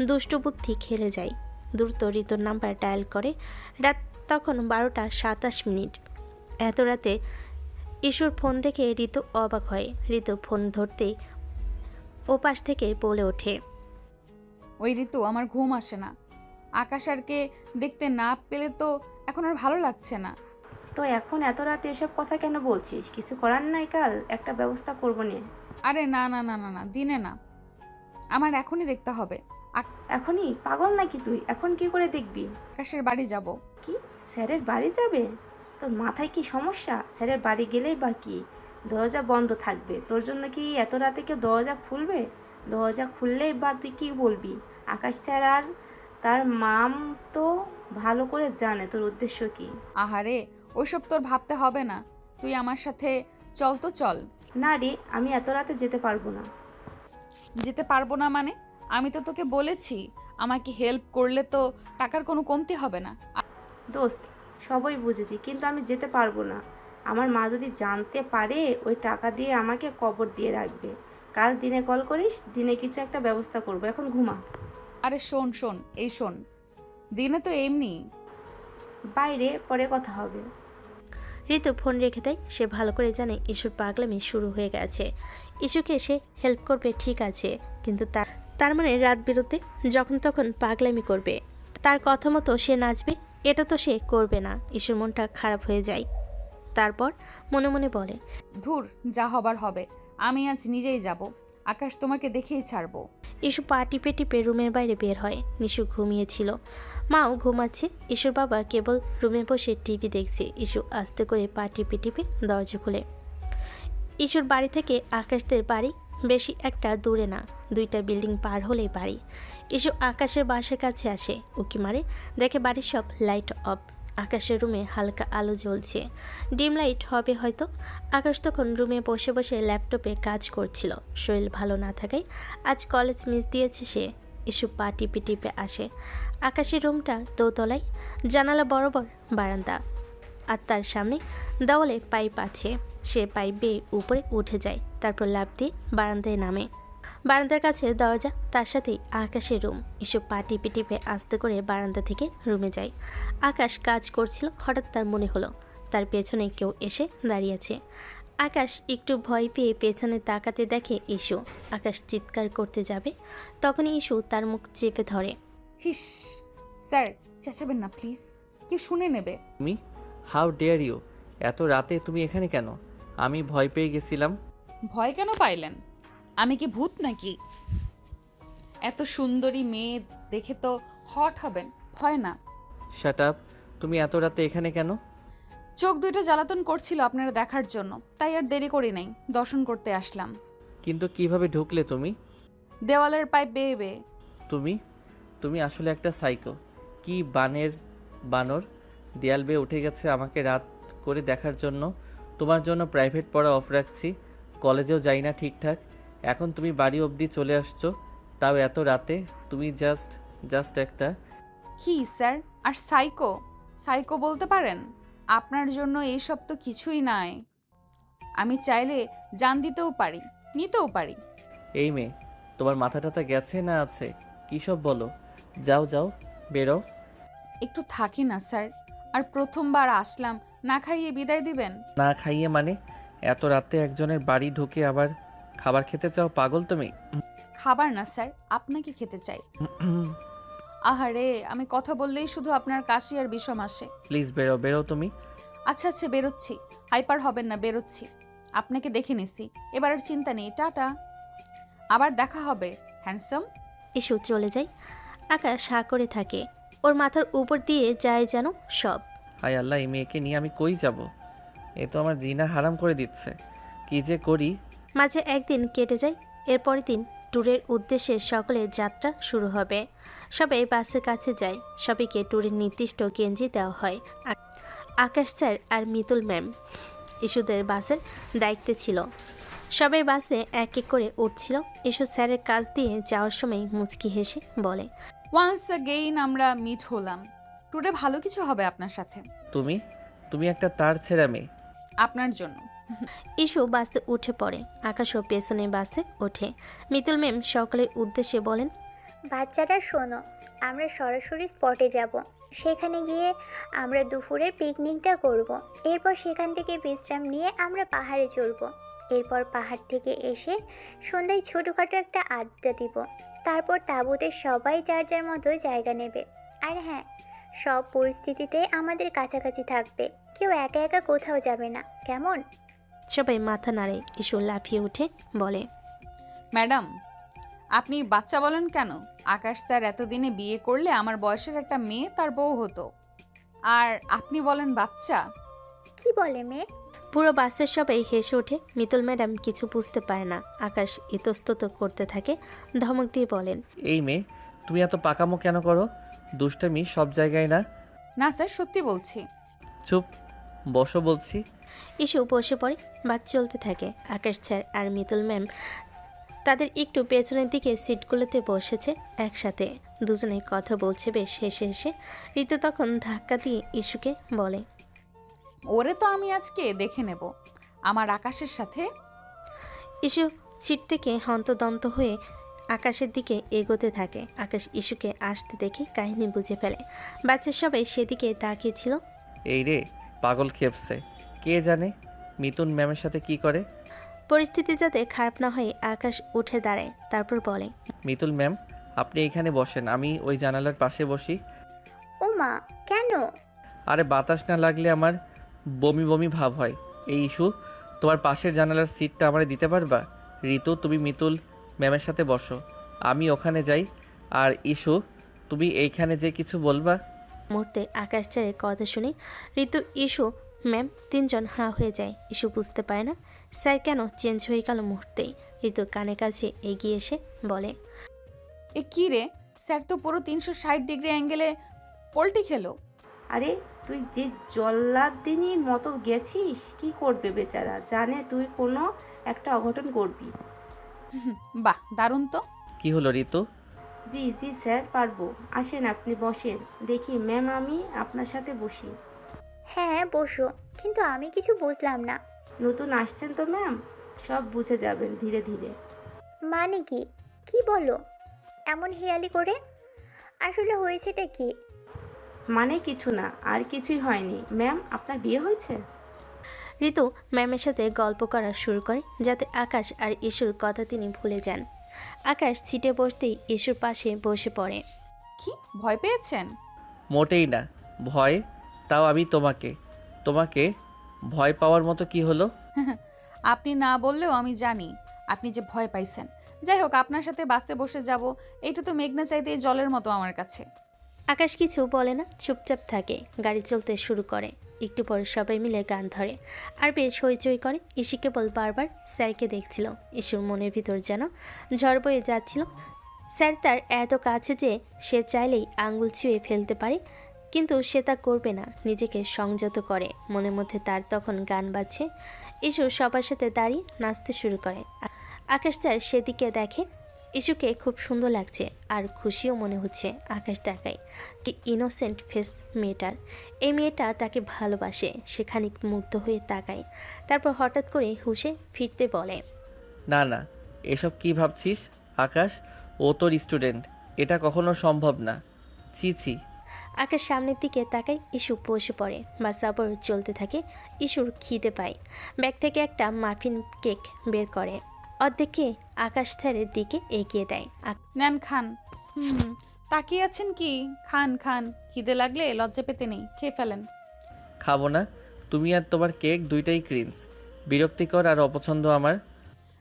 দুষ্ট বুদ্ধি খেলে যায়। দ্রুত ঋতুর নাম্বার ডায়াল করে। রাত তখন 12:27। এত রাতে ইস্যুর ফোন দেখে ঋতু অবাক হয়। ঋতু ফোন ধরতেই ওপাশ থেকে বলে ওঠে। ওই ঋতু, আমার ঘুম আসে না। আকাশ আরকে দেখতে না পেলে তো এখন আর ভালো লাগছে না। তো এখন এত রাতে এসব কথা কেন বলছিস? কিছু করার নাই, কাল একটা ব্যবস্থা করবো নে। আরে না না না না না, দিনে না, আমার এখনই দেখতে হবে। এখনই? পাগল নাকি তুই? এখন কি করে দেখবি? আকাশের বাড়ি যাব। কি? স্যারের বাড়ি যাবে? তোর মাথায় কি সমস্যা? স্যারের বাড়ি গেলেই বা কি? দরজা বন্ধ থাকবে, তোর জন্য কি এত রাতে কেউ দরজা খুলবে? দরজা খুললেই বা তুই কি বলবি? আকাশ স্যার আর তার মাম তো ভালো করে জানে তোর উদ্দেশ্য কি। আহারে, ওইসব তোর ভাবতে হবে না, তুই আমার সাথে চল তো চল। না রে, আমি এত রাতে যেতে পারবো না। যেতে পারবো না মানে? আমি তো তোকে বলেছি আমাকে হেল্প করলে তো টাকার কোনো কমতি হবে না। দোস্ত, সবই বুঝেছি, কিন্তু আমি যেতে পারবো না। আমার মা যদি জানতে পারে, ওই টাকা দিয়ে আমাকে কবর দিয়ে রাখবে। কাল দিনে কল করিস, দিনে কিছু একটা ব্যবস্থা করবো। এখন ঘুমা। আরে শোন শোন, এই শোন, দিনে তো এমনি। বাইরে পরে কথা হবে। ঋতু ফোন রেখে দেয়। সে ভালো করে জানে ইস্যুর পাগলামি শুরু হয়ে গেছে। ইস্যুকে সে হেল্প করবে ঠিক আছে, কিন্তু তার মানে রাত বিরতে যখন তখন পাগলামি করবে, তার কথা মতো সে নাচবে, এটা তো সে করবে না। ইস্যুর মনটা খারাপ হয়ে যায়। তারপর মনে মনে বলে, ধুর, যা হবার হবে, আমি আজ নিজেই যাব। আকাশ তোমাকে দেখেই ছাড়বো। ইস্যু পা টিপে টিপে রুমের বাইরে বের হয়। নিশু ঘুমিয়েছিল, মাও ঘুমাচ্ছে। ইস্যুর বাবা কেবল রুমে বসে টিভি দেখছে। ইস্যু আস্তে করে পা টিপে টিপে দরজা খুলে। ইস্যুর বাড়ি থেকে আকাশদের বাড়ি বেশি একটা দূরে না, 2টা বিল্ডিং পার হলেই বাড়ি। ইস্যু আকাশের বাসার কাছে আসে, উকি মারে, দেখে বাড়ির সব লাইট অফ। আকাশের রুমে হালকা আলো জ্বলছে, ডিম লাইট হবে হয়তো। আকাশ তখন রুমে বসে বসে ল্যাপটপে কাজ করছিল। শরীর ভালো না থাকায় আজ কলেজ মিস দিয়েছে সে। ইস্যু পা টিপে টিপে আসে। আকাশের রুমটা দোতলায়, জানালা বরাবর বারান্দা, আর তার সামনে দেওয়ালে পাইপ আছে। সে পাইপ বেয়ে উপরে উঠে যায়, তারপর লাফ দিয়ে বারান্দায় নামে। বারান্দার কাছে দরজা, তার সাথেই আকাশের রুম। এসব পা টিপে টিপে আস্তে করে বারান্দা থেকে রুমে যায়। আকাশ কাজ করছিল, হঠাৎ তার মনে হলো তার পেছনে কেউ এসে দাঁড়িয়েছে। আকাশ একটু ভয় পেয়ে পেছনে তাকাতে দেখে ইস্যু। আকাশ চিৎকার করতে যাবে, তখনই ইস্যু তার মুখ চেপে ধরে। হিস, স্যার চেঁচাবেন না প্লিজ, কেউ শুনে নেবে। তুমি, হাউ ডেয়ার ইউ, এত রাতে তুমি এখানে কেন? আমি ভয় পেয়ে গেছিলাম। ভয় কেন পাইলেন? আমি কি ভূত নাকি? এত সুন্দরী মেয়ে দেখে তো হট হবেন, ভয় না। শাট আপ, তুমি এত রাতে এখানে কেন? চোখ দুইটা জ্বালাতন করছিল আপনারা দেখার জন্য, তাই আর দেরি করি নাই, দর্শন করতে আসলাম। কিন্তু কিভাবে ঢুকলে তুমি? দেওয়ালের পাইপ বেয়ে বেয়ে। তুমি তুমি আসলে একটা সাইকো। কি বানর দেয়াল বেয়ে উঠে গেছে আমাকে রাত করে দেখার জন্য। তোমার জন্য প্রাইভেট পড়া অফ রাখছি, কলেজেও যাই না ঠিকঠাক, এখন তুমি বাড়ি অবধি চলে আসছো, তাও এত রাতে। তুমি জাস্ট একটা। কি স্যার, আর সাইকো? সাইকো বলতে পারেন? আপনার জন্য এইসব তো কিছুই নাই। আমি চাইলে জান দিতেও পারি, নিতেও পারি। এই মেয়ে, তোমার মাথা টাথা গেছে না আছে? কী সব বলো? যাও যাও, বেরো। একটু থাকি না স্যার, আর প্রথমবার আসলাম, না খাইয়ে বিদায় দিবেন? না খাইয়ে মানে? এত রাতে একজনের বাড়ি ঢুকে আবার খাবার খেতে চাও? পাগল তুমি। খাবার না স্যার, আপনাকে খেতে চাই। আহারে, আমি কথা বললেই শুধু আপনার কাশি আর বিষম আসে। প্লিজ বেরো বেরো তুমি। আচ্ছা আচ্ছা, বেরোচ্ছি, হাইপার হবেন না, বেরোচ্ছি। আপনাকে দেখে নিছি, এবার আর চিন্তা নেই, টাটা, আবার দেখা হবে হ্যান্ডসাম। ইস্যু চলে যায়। আকাশ হা করে থাকে, ওর মাথার উপর দিয়ে যায় যেন সব। হায় আল্লাহ, এই মেয়েকে নিয়ে আমি কই যাব? এ তো আমার জিনা হারাম করে দিচ্ছে, কি যে করি। মাঝে একদিন কেটে যায়, এরপরের দিন ট্যুরের উদ্দেশ্যে সকলের যাত্রা শুরু হবে। সবাই বাসের কাছে যায়, সবাইকে ট্যুরের নির্দিষ্ট গেঞ্জি দেওয়া হয়। আর আকাশ স্যার আর মিতুল ম্যাম ইস্যুদের বাসের দায়িত্বে ছিল। সবাই বাসে এক এক করে উঠছিল। ইস্যু স্যারের কাছ দিয়ে যাওয়ার সময় মুচকি হেসে বলে, ওয়ান্স অ্যাগেইন আমরা মিট হলাম, টুডে ভালো কিছু হবে আপনার সাথে। তুমি একটা তার ছেঁড়া মেয়ে। আপনার জন্য। ইস্যু বাসে উঠে পড়ে, আকাশও পেছনে বাসে ওঠে। মিতুল ম্যাম সকলের উদ্দেশ্যে বলেন, বাচ্চারা শোনো, আমরা সরাসরি স্পটে যাব। সেখানে গিয়ে আমরা দুপুরের পিকনিকটা করব। এরপর সেখান থেকে বিশ্রাম নিয়ে আমরা পাহাড়ে চড়ব। এরপর পাহাড় থেকে এসে সন্ধ্যায় ছোটোখাটো একটা আড্ডা দিব। তারপর তাঁবুতে সবাই যার যার মতো জায়গা নেবে। আর হ্যাঁ, সব পরিস্থিতিতে আমাদের কাছাকাছি থাকবে, কেউ একা একা কোথাও যাবে না, কেমন? সবাই মাথা নাড়ে। ইস্যু লাফিয়ে উঠে বলে, ম্যাডাম, আপনি বাচ্চা বলেন কেন? আকাশ স্যার এতদিনে বিয়ে করলে আমার বয়সের একটা মেয়ে তার বউ হতো, আর আপনি বলেন বাচ্চা? কি বলে মেয়ে? পুরো বাসের সবাই হেসে ওঠে। মিতুল ম্যাডাম কিছু বুঝতে পারে না। আকাশ ইতস্তত করতে থাকে, ধমক দিয়ে বলেন, এই মেয়ে, তুমি এত পাকামো কেন করো? দুষ্টামি সব জায়গায় না। না স্যার, সত্যি বলছি। চুপ, বসো বলছি। ইস্যু বসে পড়ে। বাস চলতে থাকে। আকাশ স্যার আর মিতুল ম্যাম তাদের একটু পেছনের দিকে সিটগুলোতে বসেছে একসাথে। দুজনে কথা বলছে বেশ হেসে হেসে। ঋতু তখন ধাক্কা দিয়ে ইস্যুকে বলে, ওরে তো আমি আজকে দেখে নেব আমার আকাশের সাথে। ইস্যু সিট থেকে হন্তদন্ত হয়ে আকাশের দিকে এগোতে থাকে। আকাশ ইস্যুকে আসতে দেখে কাহিনী বুঝে ফেলে। বাচ্চার সবাই সেদিকে তাকিয়েছিল। এই রে, পাগল খেপছে। কে জানে মিতুন ম্যামের সাথে কি করে। পরিস্থিতি যাতে খারাপ না হয় আকাশ উঠে দাঁড়ায়, তারপর বলে, মিতুল ম্যাম, আপনি এখানে বসেন, আমি ওই জানালার পাশে বসি। ও মা, কেন? আরে বাতাস না লাগলে আমার বমি বমি ভাব হয়। এই ইস্যু, তোমার পাশের জানালার সিটটা আমারে দিতে পারবা? ঋতু, তুমি মিতুল ম্যামের সাথে বসো, আমি ওখানে যাই। আর ইস্যু, তুমি এইখানে যে কিছু বলবা। মুহূর্তে আকাশ স্যারের কথা শুনে ঋতু, ইস্যু, ম্যাম তিনজন হাঁ হয়ে যায়। ইস্যু বুঝতে পারে না স্যার কেন চেঞ্জ হয়ে গেল মুহূর্তেই। ঋতুর কানে কাছে এগিয়ে এসে বলে, এ কি রে, স্যার তো পুরো 360 ডিগ্রি অ্যাঙ্গেলে পল্টি খেলো। আরে তুই যে জল্লাদিনীর মতো গেছিস, কি করবে বেচারা, জানে তুই কোনো একটা অঘটন করবি। বাহ, দারুণ তো। কি হলো ঋতু? জি জি স্যার, পারবো। আসেন, আপনি বসেন। দেখি ম্যাম, আমি আপনার সাথে বসি। হ্যাঁ বসো, কিন্তু আমি কিছু বুঝলাম না। নতুন আসছেন তো ম্যাম, সব বুঝে যাবেন ধীরে ধীরে। মানে কি? কি বলো এমন হেয়ালি করে? আসলে হয়েছেটা কি? মানে কিছু না, আর কিছুই হয়নি। ম্যাম, আপনার বিয়ে হয়েছে? ঋতু ম্যামের সাথে গল্প করা শুরু করে যাতে আকাশ আর ইস্যুর কথা তিনি ভুলে যান। আকাশ সিটে বসতেই ইস্যুর পাশে বসে পড়ে। কি ভয় পেয়েছেন? মোটেই না। ভয়? তাও আমি তোমাকে তোমাকে ভয় পাওয়ার মতো কি হলো? আপনি না বললেও আমি জানি আপনি যে ভয় পাইছেন। যাই হোক, আপনার সাথে বাসে বসে যাব, এটা তো মেঘনা চাইতে জলের মতো আমার কাছে। আকাশ কিছু বলে না, চুপচাপ থাকে। গাড়ি চলতে শুরু করে। একটু পরে সবাই মিলে গান ধরে আর বেশ হইচই করে। ইসি কেবল বারবার স্যারকে দেখছিল। ইসুর মনের ভিতর যেন ঝড় বয়ে যাচ্ছিল। স্যার তার এত কাছে যে সে চাইলেই আঙ্গুল ছুঁয়ে ফেলতে পারে, কিন্তু সে তা করবে না। নিজেকে সংযত করে। মনের মধ্যে তার তখন গান বাজছে। ইসু সবার সাথে দাঁড়িয়ে নাচতে শুরু করে। আকাশ স্যার সেদিকে দেখে। ইসুকে খুব সুন্দর লাগছে আর খুশিও মনে হচ্ছে। আকাশ তাকায়, কি ইনোসেন্ট ফেস মেয়েটার। এই মেয়েটা তাকে ভালোবাসে। সে খানিক মুগ্ধ হয়ে তাকায়, তারপর হঠাৎ করে হুঁশে ফিরতে বলে, না না, এসব কি ভাবছিস আকাশ? ও তোর স্টুডেন্ট, এটা কখনো সম্ভব না। ছি ছি। আকাশ সামনের দিকে তাকায়। ইস্যু বসে পড়ে। বাস আবার চলতে থাকে। ইস্যুর খিদে পায়। ব্যাগ থেকে একটা মাফিন কেক বের করে। অর্ধেকে আকাশ স্যারের দিকে এগিয়ে দেয়। নেন, খান। তাকিয়ে আছেন কি? খান খান, খিদে লাগলে লজ্জা পেতে নেই, খেয়ে ফেলেন। খাবো না। তুমি আর তোমার কেক দুইটাই ক্রিঞ্জ, বিরক্তিকর আর অপছন্দ আমার।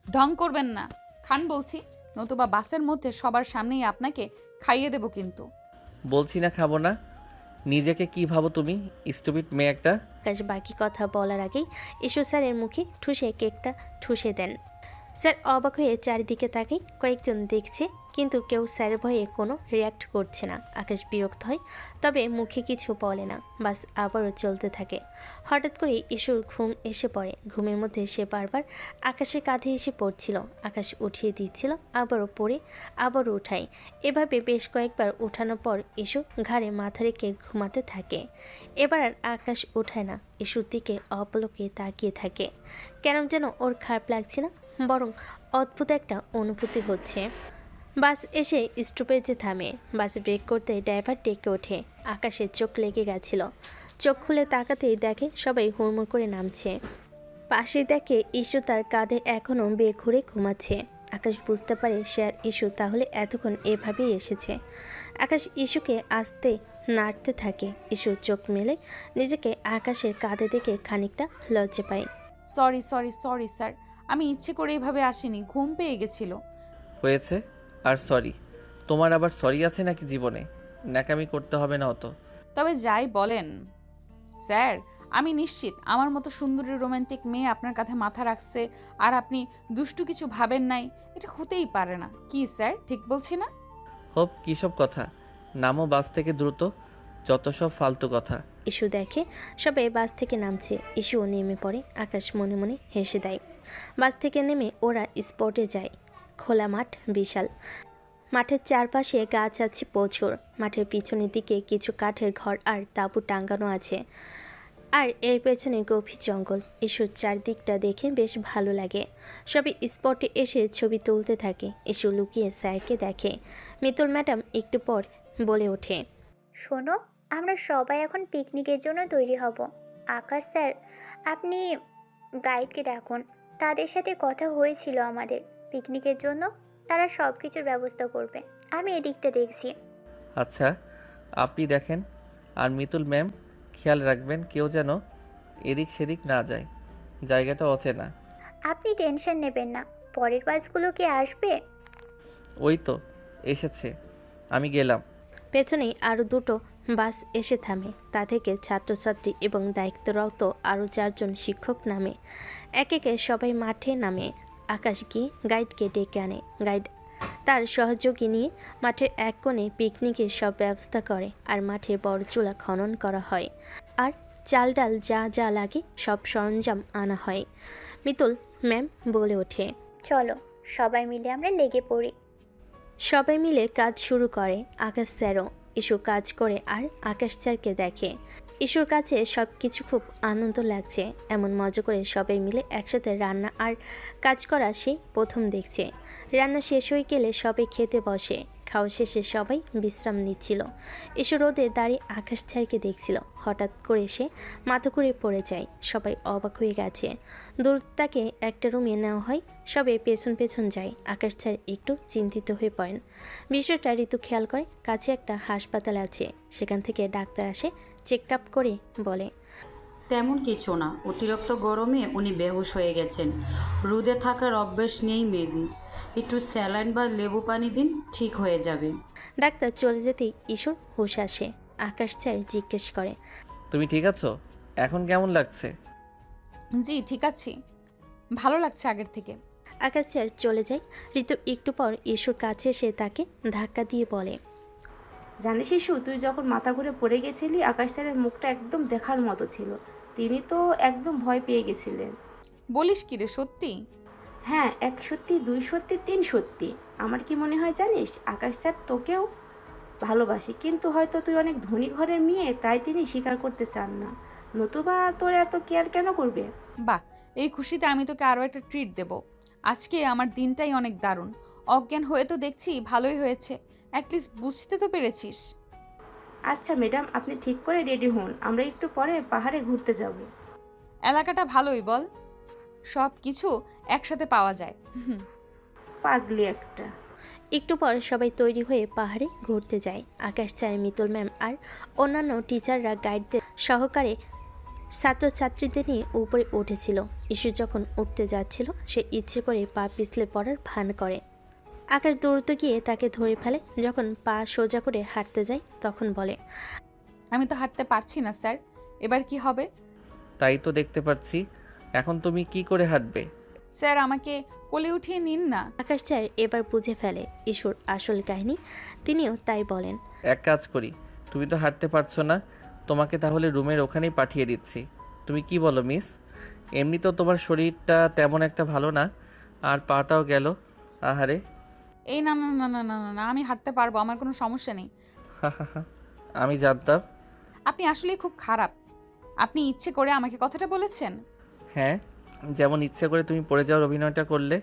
ঢং করবেন না, খান বলছি, নতুবা বাসের মধ্যে সবার সামনেই আপনাকে খাইয়ে দেব কিন্তু। বলছি না খাবো না। নিজেকে কি ভাবো তুমি, স্টুপিড মেয়ে একটা? আকাশ বাকি কথা বলার আগেই ইস্যু স্যারের মুখে ঠুসে কেকটা ঠুসে দেন। স্যার অবাক হয়ে চারিদিকে তাকায়। কয়েকজন দেখছে, কিন্তু কেউ স্যারের ভয়ে কোনো রিয়াক্ট করছে না। আকাশ বিরক্ত হয়, তবে মুখে কিছু বলে না। বাস আবারও চলতে থাকে। হঠাৎ করে ইস্যুর ঘুম এসে পড়ে। ঘুমের মধ্যে সে বারবার আকাশের কাঁধে এসে পড়ছিল। আকাশ উঠিয়ে দিচ্ছিল, আবারও পড়ে আবারও উঠায়। এভাবে বেশ কয়েকবার উঠানোর পর ইস্যু ঘাড়ে মাথা রেখে ঘুমাতে থাকে। এবার আর আকাশ উঠায় না, ইস্যুর দিকে অপলকে তাকিয়ে থাকে। কেন যেন ওর খারাপ লাগছে না, বরং অদ্ভুত একটা অনুভূতি হচ্ছে। বাস এসে স্টপেজে থামে। বাস ব্রেক করতে ড্রাইভার ডেকে ওঠে। আকাশের চোখ লেগে গেছিল। চোখ খুলে তাকাতেই দেখে সবাই হুড়মুড় করে নামছে। পাশে দেখে ইস্যু তার কাঁধে এখনও বেঘুরে ঘুমাচ্ছে। আকাশ বুঝতে পারে সে আর ইস্যু তাহলে এতক্ষণ এভাবেই এসেছে। আকাশ ইস্যুকে আস্তে নাড়তে থাকে। ইস্যু চোখ মেলে নিজেকে আকাশের কাঁধে দেখে খানিকটা লজ্জা পায়। সরি সরি সরি স্যার, আমি ইচ্ছে করে এইভাবে আসিনি, ঘুম পেয়ে গেছিল। হয়েছে আর সরি? তোমার আবার সরি আছে নাকি জীবনে? ন্যাকামি করতে হবে না অত। তবে যাই বলেন স্যার, আমি নিশ্চিত আমার মতো সুন্দরী রোমান্টিক মেয়ে আপনার কাঁধে মাথা রাখছে আর আপনি দুষ্টু কিছু ভাবেন নাই। এটা হতেই পারে না। কি স্যার, ঠিক বলছি না? হোপ, কী সব কথা? নামো বাস থেকে দ্রুত, যত সব ফালতু কথা। ইস্যু দেখে সবাই বাস থেকে নামছে। ইস্যুও নেমে পড়ে। আকাশ মনে মনে হেসে দেয়। বাস থেকে নেমে ওরা স্পটে যায়। খোলা মাঠ, বিশাল। মাঠের চারপাশে গাছ আছে প্রচুর। মাঠের পিছনের দিকে কিছু কাঠের ঘর আর তাঁবু টাঙ্গানো আছে। আর এর পেছনে গভীর জঙ্গল। ইস্যুর চারদিকটা দেখে বেশ ভালো লাগে। সবাই স্পটে এসে ছবি তুলতে থাকে। ইস্যু লুকিয়ে স্যারকে দেখে। মিতুল ম্যাডাম একটু পর বলে ওঠে, শোনো, আমরা সবাই এখন পিকনিকের জন্য তৈরি হব। আকাশ স্যার, আপনি গাইডকে ডাকুন। তাদের সাথে কথা হয়েছিল আমাদের পিকনিকের জন্য, তারা সব কিছুর ব্যবস্থা করবে। আমি এদিকটা দেখছি। আচ্ছা, আপনি দেখেন। আর মিতুল ম্যাম, খেয়াল রাখবেন কেউ যেন এদিক সেদিক না যায়, জায়গাটা অচেনা। আপনি টেনশন নেবেন না। পরের বাসগুলো কি আসবে? ওই তো এসেছে, আমি গেলাম। পেছনেই আরও দুটো বাস এসে থামে। তা থেকে ছাত্রছাত্রী এবং দায়িত্বরত আরও 4 জন শিক্ষক নামে। একে একে সবাই মাঠে নামে। আকাশ গিয়ে গাইডকে ডেকে আনে। গাইড তার সহযোগী নিয়ে মাঠের এক কোণে পিকনিকের সব ব্যবস্থা করে। আর মাঠে বড় চুলা খনন করা হয়। আর চাল ডাল যা যা লাগে সব সরঞ্জাম আনা হয়। মিতুল ম্যাম বলে ওঠে, চলো সবাই মিলে আমরা লেগে পড়ি। সবাই মিলে কাজ শুরু করে। আকাশ স্যারও। ইস্যু কাজ করে আর আকাশ স্যারকে দেখে। ইস্যুর কাছে সব কিছু খুব আনন্দ লাগছে। এমন মজা করে সবাই মিলে একসাথে রান্না আর কাজ করা সে প্রথম দেখছে। রান্না শেষ হয়ে গেলে সবাই খেতে বসে। খাওয়া শেষে সবাই বিশ্রাম নিচ্ছিল। ইস্যু রোদে দাঁড়িয়ে আকাশ স্যারকে দেখছিল। হঠাৎ করে সে মাথা ঘুরে পড়ে যায়। সবাই অবাক হয়ে গেছে। দূর তাকে একটা রুমে নেওয়া হয়। সবাই পেছন পেছন যায়। আকাশ স্যার একটু চিন্তিত হয়ে পড়েন। বিষয়টা ঋতু খেয়াল করে। কাছে একটা হাসপাতাল আছে, সেখান থেকে ডাক্তার আসে। চেক আপ করে বলে, তেমন কিছু না, অতিরিক্ত গরমে উনি বেহুশ হয়ে গেছেন। রোদে থাকার অভ্যেস নেই মেবি। একটু স্যালাইন বা লেবু পানি দিন, ঠিক হয়ে যাবে। ডাক্তার চলে যেতেই ঈশ্বর হুঁশ আসে। আকাশ স্যার জিজ্ঞেস করে, তুমি ঠিক আছো? এখন কেমন লাগছে? জি ঠিক আছি, ভালো লাগছে আগের থেকে। আকাশ স্যার চলে যায়। ঋতু একটু পর ঈশ্বর কাছে এসে তাকে ধাক্কা দিয়ে বলে, জানিস ইস্যু, তুই যখন মাথা ঘুরে পড়ে গেছিলি আকাশ স্যারের মুখটা একদম দেখার মতো ছিল। তিনি তো একদম ভয় পেয়ে গেছিলেন। বলিস কি রে, সত্যি? হ্যাঁ, 1 সত্যি, 2 সত্যি, 3 সত্যি। আমার কি মনে হয় জানিস, আকাশ স্যার তোকেও ভালোবাসি, কিন্তু হয়তো তুই অনেক ধনী ঘরের মেয়ে, তাই তিনি স্বীকার করতে চান না। নতুবা তোর এত কেয়ার কেন করবে? বাহ, এই খুশিতে আমি তোকে আরও একটা ট্রিট দেব। আজকে আমার দিনটাই অনেক দারুণ। অজ্ঞান হয়ে তো দেখছি ভালোই হয়েছে, অ্যাটলিস্ট বুঝতে তো পেরেছিস। আচ্ছা ম্যাডাম, আপনি ঠিক করে রেডি হন, আমরা একটু পরে পাহাড়ে ঘুরতে যাব। এলাকাটা ভালোই বল, সব কিছু একসাথে পাওয়া যায়। পাগলি একটা। একটু পর সবাই তৈরি হয়ে পাহাড়ে ঘুরতে যায়। আকাশ স্যার, মিতুল ম্যাম আর অন্যান্য টিচাররা গাইডদের সহকারে ছাত্রছাত্রীদের নিয়ে উপরে উঠেছিল। ইস্যু যখন উঠতে যাচ্ছিল সে ইচ্ছে করে পা পিছলে পড়ার ভান করে। আকাশ দৌড়তে গিয়ে তাকে ধরে ফেলে। যখন পা সোজা করে হাঁটতে যায় তখন বলে, আমি তো হাঁটতে পারছি না স্যার, এবার কি হবে? তাই তো দেখতে পাচ্ছি। এখন তুমি কি করে হাঁটবে? স্যার আমাকে কোলে উঠিয়ে নিন না। আকাশ স্যার এবার বুঝে ফেলে ইস্যুর আসল কাহিনী। তিনিও তাই বলেন, এক কাজ করি, তুমি তো হাঁটতে পারছো না, তোমাকে তাহলে রুমের ওখানেই পাঠিয়ে দিচ্ছি। তুমি কি বলো মিস? এমনি তো তোমার শরীরটা তেমন একটা ভালো না, আর পাটাও গেল। আহারে। এই না না না না না না না, আমি হাঁটতে পারবো, আমার কোনো সমস্যা নেই। আমি জানতাম। আপনি আসলেই খুব খারাপ। আপনি ইচ্ছে করে আমাকে কথাটা বলেছেন। হ্যাঁ, যেমন ইচ্ছে করে তুমি পড়ে যাওয়ার অভিনয়টা করলে।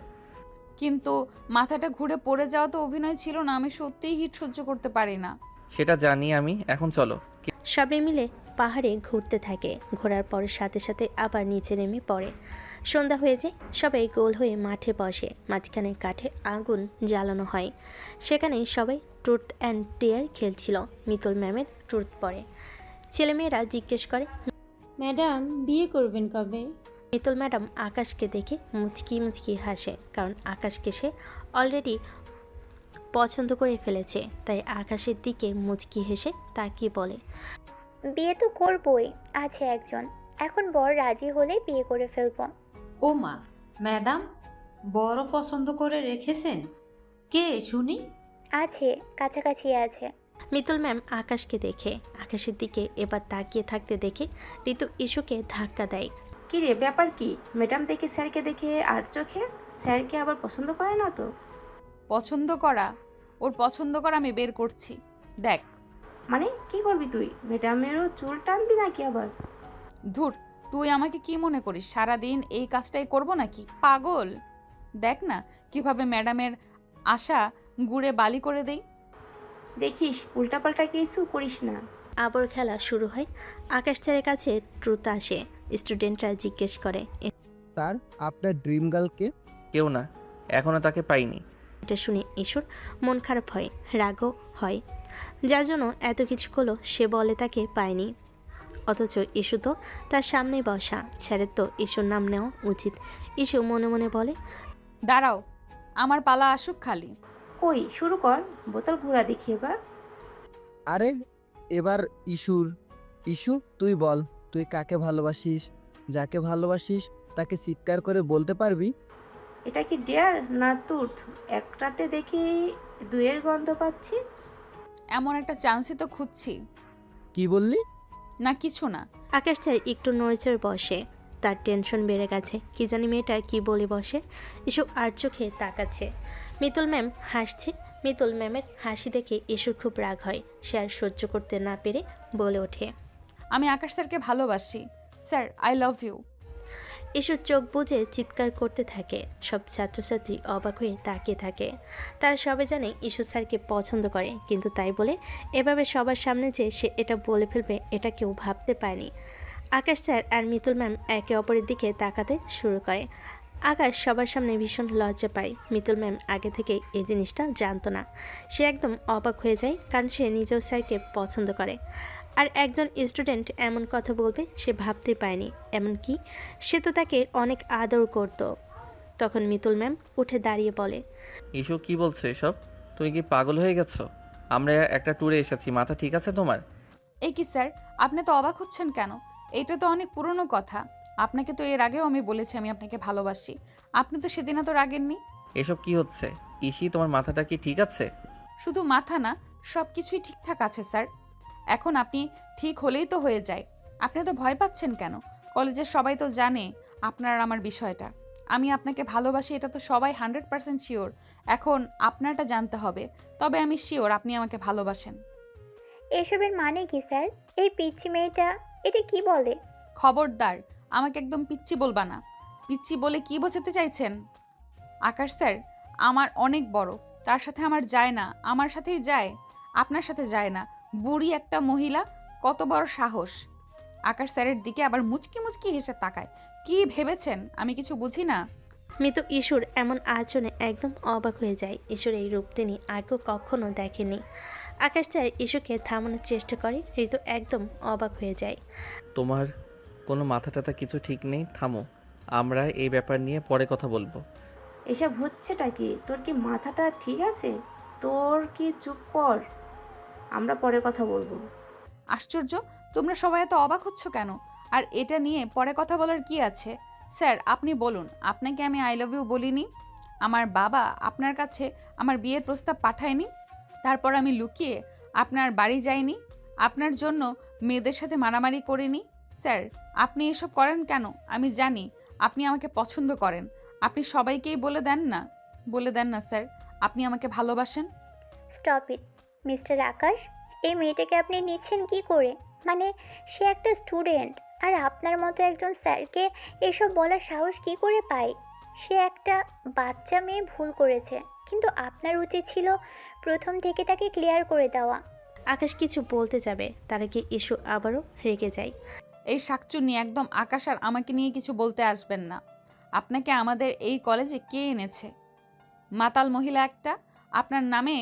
কিন্তু মাথাটা ঘুরে পড়ে যাওয়া তো অভিনয় ছিল না, আমি সত্যিই হিট সহ্য করতে পারি না। সেটা জানি আমি, এখন চলো। সবাই মিলে পাহাড়ে ঘুরতে থাকে। ঘোরার পরে সাথে সাথে আবার নিচে নেমে পড়ে। সন্ধ্যা হয়ে যায়, সবাই গোল হয়ে মাঠে বসে। মাঝখানে কাঠে আগুন জ্বালানো হয়। সেখানেই সবাই ট্রুথ অ্যান্ড ডেয়ার খেলছিল। মিতুল ম্যামের ট্রুথ পড়ে। ছেলেমেয়েরা জিজ্ঞেস করে, ম্যাডাম বিয়ে করবেন কবে? মিতুল ম্যাডাম আকাশকে দেখে মুচকি মুচকি হাসে, কারণ আকাশকে সে অলরেডি পছন্দ করে ফেলেছে। তাই আকাশের দিকে মুচকি হেসে তাকিয়ে বলে, বিয়ে তো করবই, আছে একজন। এখন বর রাজি হলে বিয়ে করে ফেলবো। ও মা, ম্যাডাম বড় পছন্দ করে রেখেছেন? কে শুনি? আছে, কাছাকাছি আছে। মিতুল ম্যাম আকাশকে দেখে আকাশের দিকে এবার তাকিয়ে থাকতে দেখে ঋতু ইস্যুকে ধাক্কা দেয়। কি রে, ব্যাপার কি? ম্যাডাম দেখে স্যারকে দেখে আর চোখে? স্যারকে আবার পছন্দ করে না তো? পছন্দ করা, ওর পছন্দ করা আমি বের করছি, দেখ। মানে কি করবি তুই? ম্যাডামেরও চুল টানবি নাকি আবার? ধুর, তুই আমাকে কি মনে করিস সারাদিন এই কাজটাই করব নাকি? পাগল! দেখ না কিভাবে ম্যাডামের আশা গুড়ে বালি করে দেই। দেখিস উল্টাপাল্টা কিছু করিস না। আবার খেলা শুরু হয়। আকাশ স্যারের কাছে ট্রুথ আসে। স্টুডেন্টরা জিজ্ঞেস করে, স্যার আপনার ড্রিম গার্লকে? কেউ না, এখনও তাকে পাইনি। এটা শুনে ইস্যুর মন খারাপ হয়, রাগও হয়। যার জন্য এত কিছু হলো সে বলে তাকে পায়নি। অথচ ইস্যু তো তার সামনেই বসা। স্যারের তো ইস্যুর নাম নেওয়া উচিত। ইস্যু মনে মনে বলে, দাঁড়াও, আমার পালা আসুক খালি। কই, শুরু কর, বোতল ঘোরা দেখি এবার। আরে এবার ইস্যু তুই বল, তুই কাকে ভালোবাসিস? যাকে ভালোবাসিস তাকে চিৎকার করে বলতে পারবি? এটা কি ডেয়ার না তুর্থ? একটাতে দেখি দুয়ের গন্ধ পাচ্ছি। এমন একটা চান্সই তো খুঁজছি। কি বললি? না কিছু না। আকাশ স্যার একটু নড়েচড়ে বসে। তার টেনশন বেড়ে গেছে। কি জানি মেয়েটা কি বলে বসে। ইস্যু আর চোখে তাকাচ্ছে। মিতুল ম্যাম হাসছে। মিতুল ম্যামের হাসি দেখে ইস্যুর খুব রাগ হয়। সে আর সহ্য করতে না পেরে বলে ওঠে, আমি আকাশ স্যারকে ভালোবাসি। Sir, I love you. ইস্যু চোখ বুজে চিৎকার করতে থাকে। সব ছাত্রছাত্রী অবাক হয়ে তাকিয়ে থাকে। তারা সবাই জানে ইস্যু স্যারকে পছন্দ করে, কিন্তু তাই বলে এভাবে সবার সামনে যে সে এটা বলে ফেলবে এটা কেউ ভাবতে পারেনি। আকাশ স্যার আর মিতুল ম্যাম একে অপরের দিকে তাকাতে শুরু করে। আকাশ সবার সামনে ভীষণ লজ্জা পায়। মিতুল ম্যাম আগে থেকে এই জিনিসটা জানতো না। সে একদম অবাক হয়ে যায়, কারণ সে নিজেও স্যারকে পছন্দ করে। আর একজন স্টুডেন্ট এমন কথা বলবে সে ভাবতে পায়নি। এমনকি সে তো তাকে অনেক আদর করত। তখন মিতুল ম্যাম উঠে দাঁড়িয়ে বলে, ইস্যু কি বলছো এসব? তুমি কি পাগল হয়ে গেছো? আমরা একটা ট্যুরে এসেছি, মাথা ঠিক আছে তোমার? এই কি স্যার, আপনি তো অবাক হচ্ছেন কেন? এটা তো অনেক পুরনো কথা। আপনাকে তো এর আগেও আমি বলেছি আমি আপনাকে ভালোবাসি। আপনি তো সেদিন তো রাগেননি। এসব কি হচ্ছে? ইসি, তোমার মাথাটা কি ঠিক আছে? শুধু মাথা না, সব কিছুই ঠিকঠাক আছে স্যার। এখন আপনি ঠিক হলেই তো হয়ে যায়। আপনি তো ভয় পাচ্ছেন কেন? কলেজের সবাই তো জানে আপনার আর আমার বিষয়টা। আমি আপনাকে ভালোবাসি, এটা তো সবাই 100% শিওর। এখন আপনারটা জানতে হবে, তবে আমি শিওর আপনি আমাকে ভালোবাসেন। এসবের মানে কি স্যার? এই পিচ্চি মেয়েটা এটা কি বলে? খবরদার, আমাকে একদম পিচ্চি বলবা না। পিচ্চি বলে কি বোঝাতে চাইছেন? আকাশ স্যার আমার অনেক বড়, তার সাথে আমার যায় না। আমার সাথেই যায়, আপনার সাথে যায় না। বুড়ি একটা মহিলা, কত বড় সাহস! আকাশ স্যারের দিকে আবার মুচকি মুচকি হেসে তাকায়। কি ভেবেছেন আমি কিছু বুঝি না? মিতু ইস্যুর এমন আচরণে একদম অবাক হয়ে যায়। ইস্যুর এই রূপ তিনি আগেও কখনো দেখেনি। আকাশ স্যার ইস্যুকে থামানোর চেষ্টা করে। ঋতু একদম অবাক হয়ে যায়। তোমার কোনো মাথা টাথা কিছু ঠিক নেই? থামো, আমরা এই ব্যাপার নিয়ে পরে কথা বলবো। এসব হচ্ছেটা কি? তোর কি মাথাটা ঠিক আছে? তোর কি, চুপ কর, আমরা পরে কথা বলবো। আশ্চর্য, তোমরা সবাই এত অবাক হচ্ছ কেন? আর এটা নিয়ে পরে কথা বলার কি আছে? স্যার আপনি বলুন, আপনাকে আমি আই লাভ ইউ বলিনি? আমার বাবা আপনার কাছে আমার বিয়ের প্রস্তাব পাঠায়নি? তারপর আমি লুকিয়ে আপনার বাড়ি যাইনি? আপনার জন্য মেয়েদের সাথে মারামারি করিনি? স্যার আপনি এসব করেন কেন? আমি জানি আপনি আমাকে পছন্দ করেন। আপনি সবাইকেই বলে দেন না স্যার আপনি আমাকে ভালোবাসেন। স্টপ ইট মিস্টার আকাশ। এই মেয়েটাকে আপনি নিচ্ছেন কি করে? মানে সে একটা স্টুডেন্ট, আর আপনার মতো একজন স্যারকে এসব বলার সাহস কি করে পায়? সে একটা বাচ্চা মেয়ে, ভুল করেছে, কিন্তু আপনার উচিত ছিল প্রথম থেকে তাকে ক্লিয়ার করে দেওয়া। আকাশ কিছু বলতে যাবে তার আগে ইস্যু আবারও রেগে যায়। এই শাকচুন্নি একদম আকাশ আর আমাকে নিয়ে কিছু বলতে আসবেন না। আপনাকে আমাদের এই কলেজে কে এনেছে? মাতাল মহিলা একটা। আপনার নামে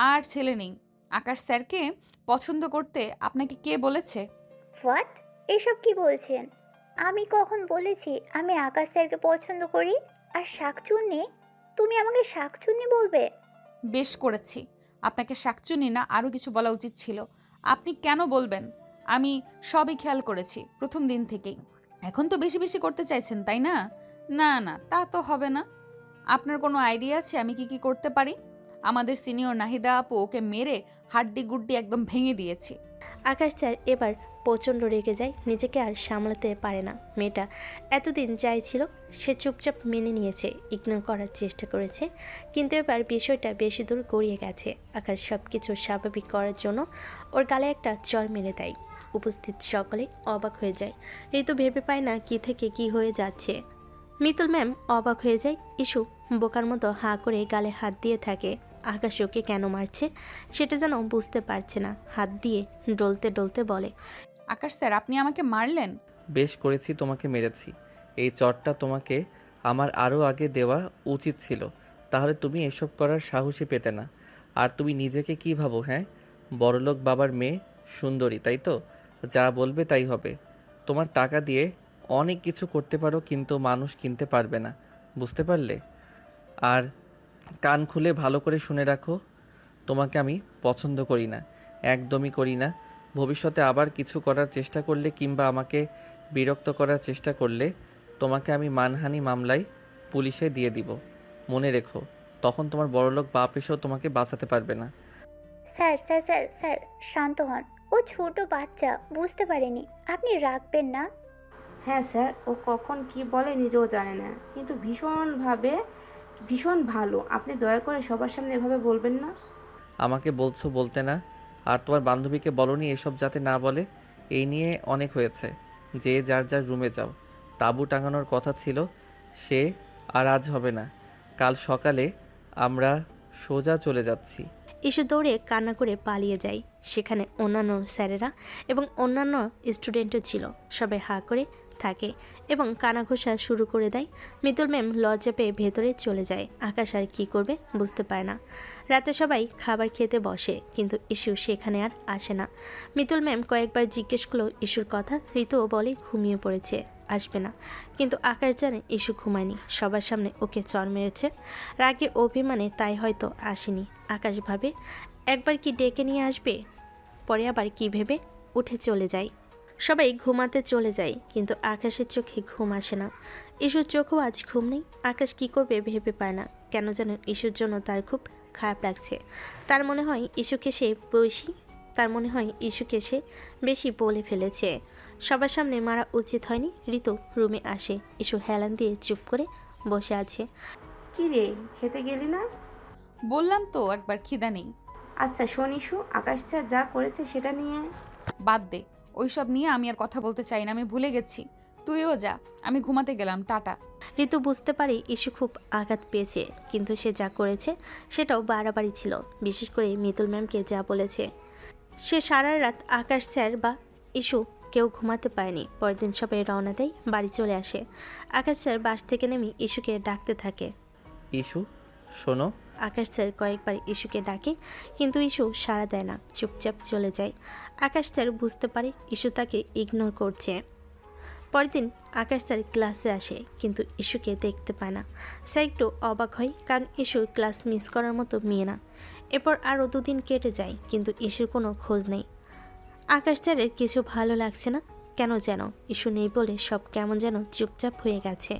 আর ছেলে নেই। আকাশ স্যারকে পছন্দ করতে আপনাকে কে বলেছে? হোয়াট? এসব কি বলছেন? আমি কখন বলেছি আমি আকাশ স্যারকে পছন্দ করি? আর শাকচুন্নি? তুমি আমাকে শাকচুন্নি বলবে? বেশ করেছি। আপনাকে শাকচুন্নি না আরও কিছু বলা উচিত ছিল। আপনি কেন বলবেন? আমি সবই খেয়াল করেছি প্রথম দিন থেকেই। এখন তো বেশি বেশি করতে চাইছেন, তাই না? না না, তা তো হবে না। আপনার কোনো আইডিয়া আছে আমি কি কি করতে পারি? আমাদের সিনিয়র নাহিদা আপু ওকে মেরে হাড্ডি গুড্ডি একদম ভেঙে দিয়েছি। আকাশ স্যার এবার প্রচণ্ড রেগে যায়, নিজেকে আর সামলাতে পারে না। মেয়েটা এতদিন যাই ছিল সে চুপচাপ মেনে নিয়েছে, ইগনোর করার চেষ্টা করেছে, কিন্তু এবার বিষয়টা বেশি দূর গড়িয়ে গেছে। আকাশ সব কিছু স্বাভাবিক করার জন্য ওর গালে একটা চড় মেরে দেয়। উপস্থিত সকলে অবাক হয়ে যায়। ঋতু ভেবে পায় না কি থেকে কি হয়ে যাচ্ছে। মিতুল ম্যাম অবাক হয়ে যায়। ইস্যু বোকার মতো হাঁ করে গালে হাত দিয়ে থাকে। আকাশ ওকে কেন মারছে সেটা যেন বুঝতে পারছে না। হাত দিয়ে ডলতে ডলতে বলে, আকাশ স্যার, আপনি আমাকে মারলেন? বেশ করেছি তোমাকে মেরেছি। এই চটটা তোমাকে আমার আরও আগে দেওয়া উচিত ছিল, তাহলে তুমি এসব করার সাহসই পেতে না। আর তুমি নিজেকে কি ভাবো? হ্যাঁ, বড়লোক বাবার মেয়ে, সুন্দরী, তাই তো? যা বলবে তাই হবে। তোমার টাকা দিয়ে অনেক কিছু করতে পারো, কিন্তু মানুষ কিনতে পারবে না, বুঝতে পারলে? আর কান খুলে ভালো করে শুনে রাখো, তোমাকে আমি পছন্দ করি না, একদমই করি না। ভবিষ্যতে আবার কিছু করার চেষ্টা করলে কিংবা আমাকে বিরক্ত করার চেষ্টা করলে তোমাকে আমি মানহানি মামলায় পুলিশে দিয়ে দিব। মনে রেখো, তখন তোমার বড়লোক বাপ এসেও তোমাকে বাঁচাতে পারবে না। স্যার স্যার স্যার স্যার শান্ত হন। ও ছোট বাচ্চা, বুঝতে পারেনি। আপনি রাখবেন না। হ্যাঁ স্যার, ও কখন কি বলে নিজেও জানে না, কিন্তু ভীষণ ভালো। আপনি দয়া করে সবার সামনে এভাবে বলবেন না। আমাকে বলছো বলতে না, আর তোমার বান্ধবীকে বলনি এসব যাতে না বলে? এই নিয়ে অনেক হয়েছে, যে যার যার রুমে যাও। তাঁবু টাঙানোর কথা ছিল, সে আর আজ হবে না। কাল সকালে আমরা সোজা চলে যাচ্ছি। ইস্যু দৌড়ে কান্না করে পালিয়ে যায়। সেখানে অন্যান্য স্যারেরা এবং অন্যান্য স্টুডেন্টও ছিল। সবাই হাঁ করে থাকে এবং কানাঘোষা শুরু করে দেয়। মিতুল ম্যাম লজ্জা পেয়ে ভেতরে চলে যায়। আকাশ আর কী করবে বুঝতে পায় না। রাতে সবাই খাবার খেতে বসে, কিন্তু ইস্যু সেখানে আর আসে না। মিতুল ম্যাম কয়েকবার জিজ্ঞেস করলো ইস্যুর কথা। ঋতুও বলে ঘুমিয়ে পড়েছে, আসবে না। কিন্তু আকাশ জানে ইস্যু ঘুমায়নি, সবার সামনে ওকে চর মেরেছে। রাগে অভিমানে তাই হয়তো আসেনি। আকাশ ভাবে একবার কি ডেকে নিয়ে আসবে, পরে আবার কি ভেবে উঠে চলে যায়। সবাই ঘুমাতে চলে যায়, কিন্তু আকাশের চোখে ঘুম আসে না। ইস্যুর চোখেও আজ ঘুম নেই। আকাশ কি করবে ভেবে পায় না। কেন যেন ইস্যুর জন্য তার খুব খারাপ লাগছে। তার মনে হয় ইস্যুকে সে বেশি বলে ফেলেছে। সবার সামনে মারা উচিত হয়নি। ঋতু রুমে আসে। ইস্যু হেলান দিয়ে চুপ করে বসে আছে। কি রে, খেতে গেলি না? বললাম তো একবার খিদা নেই। আচ্ছা শোন ইস্যু, আকাশ স্যার যা করেছে সেটা নিয়ে বাদ দে, ওইসব নিয়ে আমি আর কথা বলতে চাই না, আমি ভুলে গেছি। তুইও যা, আমি ঘুমাতে গেলাম, টাটা। ঋতু বুঝতে পারে ইস্যু খুব আঘাত পেয়েছে, কিন্তু সে যা করেছে সেটাও বাড়াবাড়ি ছিল। বিশেষ করে মিতুল ম্যামকে যা বলেছে। সে সারা রাত আকাশ স্যার বা ইস্যু কেউ ঘুমাতে পায়নি। পরের দিন সবাই রওনা দেয়, বাড়ি চলে আসে। আকাশ স্যার বাস থেকে নেমে ইস্যুকে ডাকতে থাকে। ইস্যু, শোনো। আকাশ স্যার কয়েকবার ইস্যুকে ডাকে, কিন্তু ইস্যু সাড়া দেয় না, চুপচাপ চলে যায়। আকাশ স্যার বুঝতে পারে ইস্যু তাকে ইগনোর করছে। পরের দিন আকাশ স্যার ক্লাসে আসে, কিন্তু ইস্যুকে দেখতে পায় না। স্যার একটু অবাক হয়, কারণ ইস্যু ক্লাস মিস করার মতো মেয়ে না। এরপর আরও দুদিন কেটে যায়, কিন্তু ইস্যুর কোনো খোঁজ নেই। আকাশ স্যারের কিছু ভালো লাগছে না, কেন যেন ইস্যু নেই বলে সব কেমন যেন চুপচাপ হয়ে গেছে।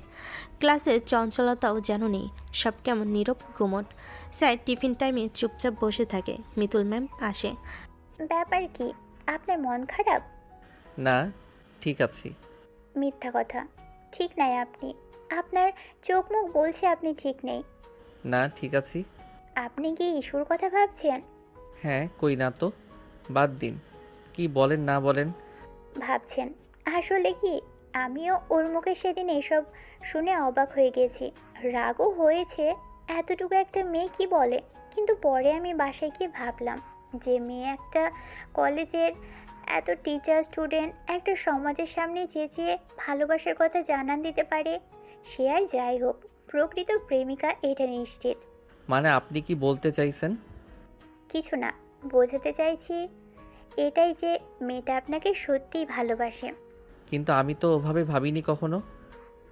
ক্লাসের চঞ্চলতাও যেন নেই, সব কেমন নীরব গুমট। স্যার টিফিন টাইমে চুপচাপ বসে থাকে। মিতুল ম্যাম আসে। ব্যাপার কি? আপনার মন খারাপ? না, ঠিক আছি। মিথ্যা কথা। ঠিক নাই আপনি। আপনার চোখ মুখ বলছে আপনি ঠিক নেই। না, ঠিক আছি। আপনি কি ইস্যুর কথা ভাবছেন? হ্যাঁ, কই না তো। বাদ দিন, কি বলেন না বলেন। ভাবছেন? আসলে কি, আমিও ওর মুখে সেদিন এসব শুনে অবাক হয়ে গেছি। রাগও হয়েছে, এতটুকু একটা মেয়ে কি বলে। কিন্তু পরে আমি বাসায় গিয়ে ভাবলাম যে মেয়ে একটা কলেজের এত টিচার স্টুডেন্ট একটা সমাজের সামনে চেঁচিয়ে ভালোবাসার কথা জানান দিতে পারে, সে আর যাই হোক প্রকৃত প্রেমিকা, এটা নিশ্চিত। মানে আপনি কি বলতে চাইছেন? কিছু না, বোঝাতে চাইছি এটাই যে মেয়েটা আপনাকে সত্যিই ভালোবাসে। কিন্তু আমি তো ওভাবে ভাবিনি কখনো।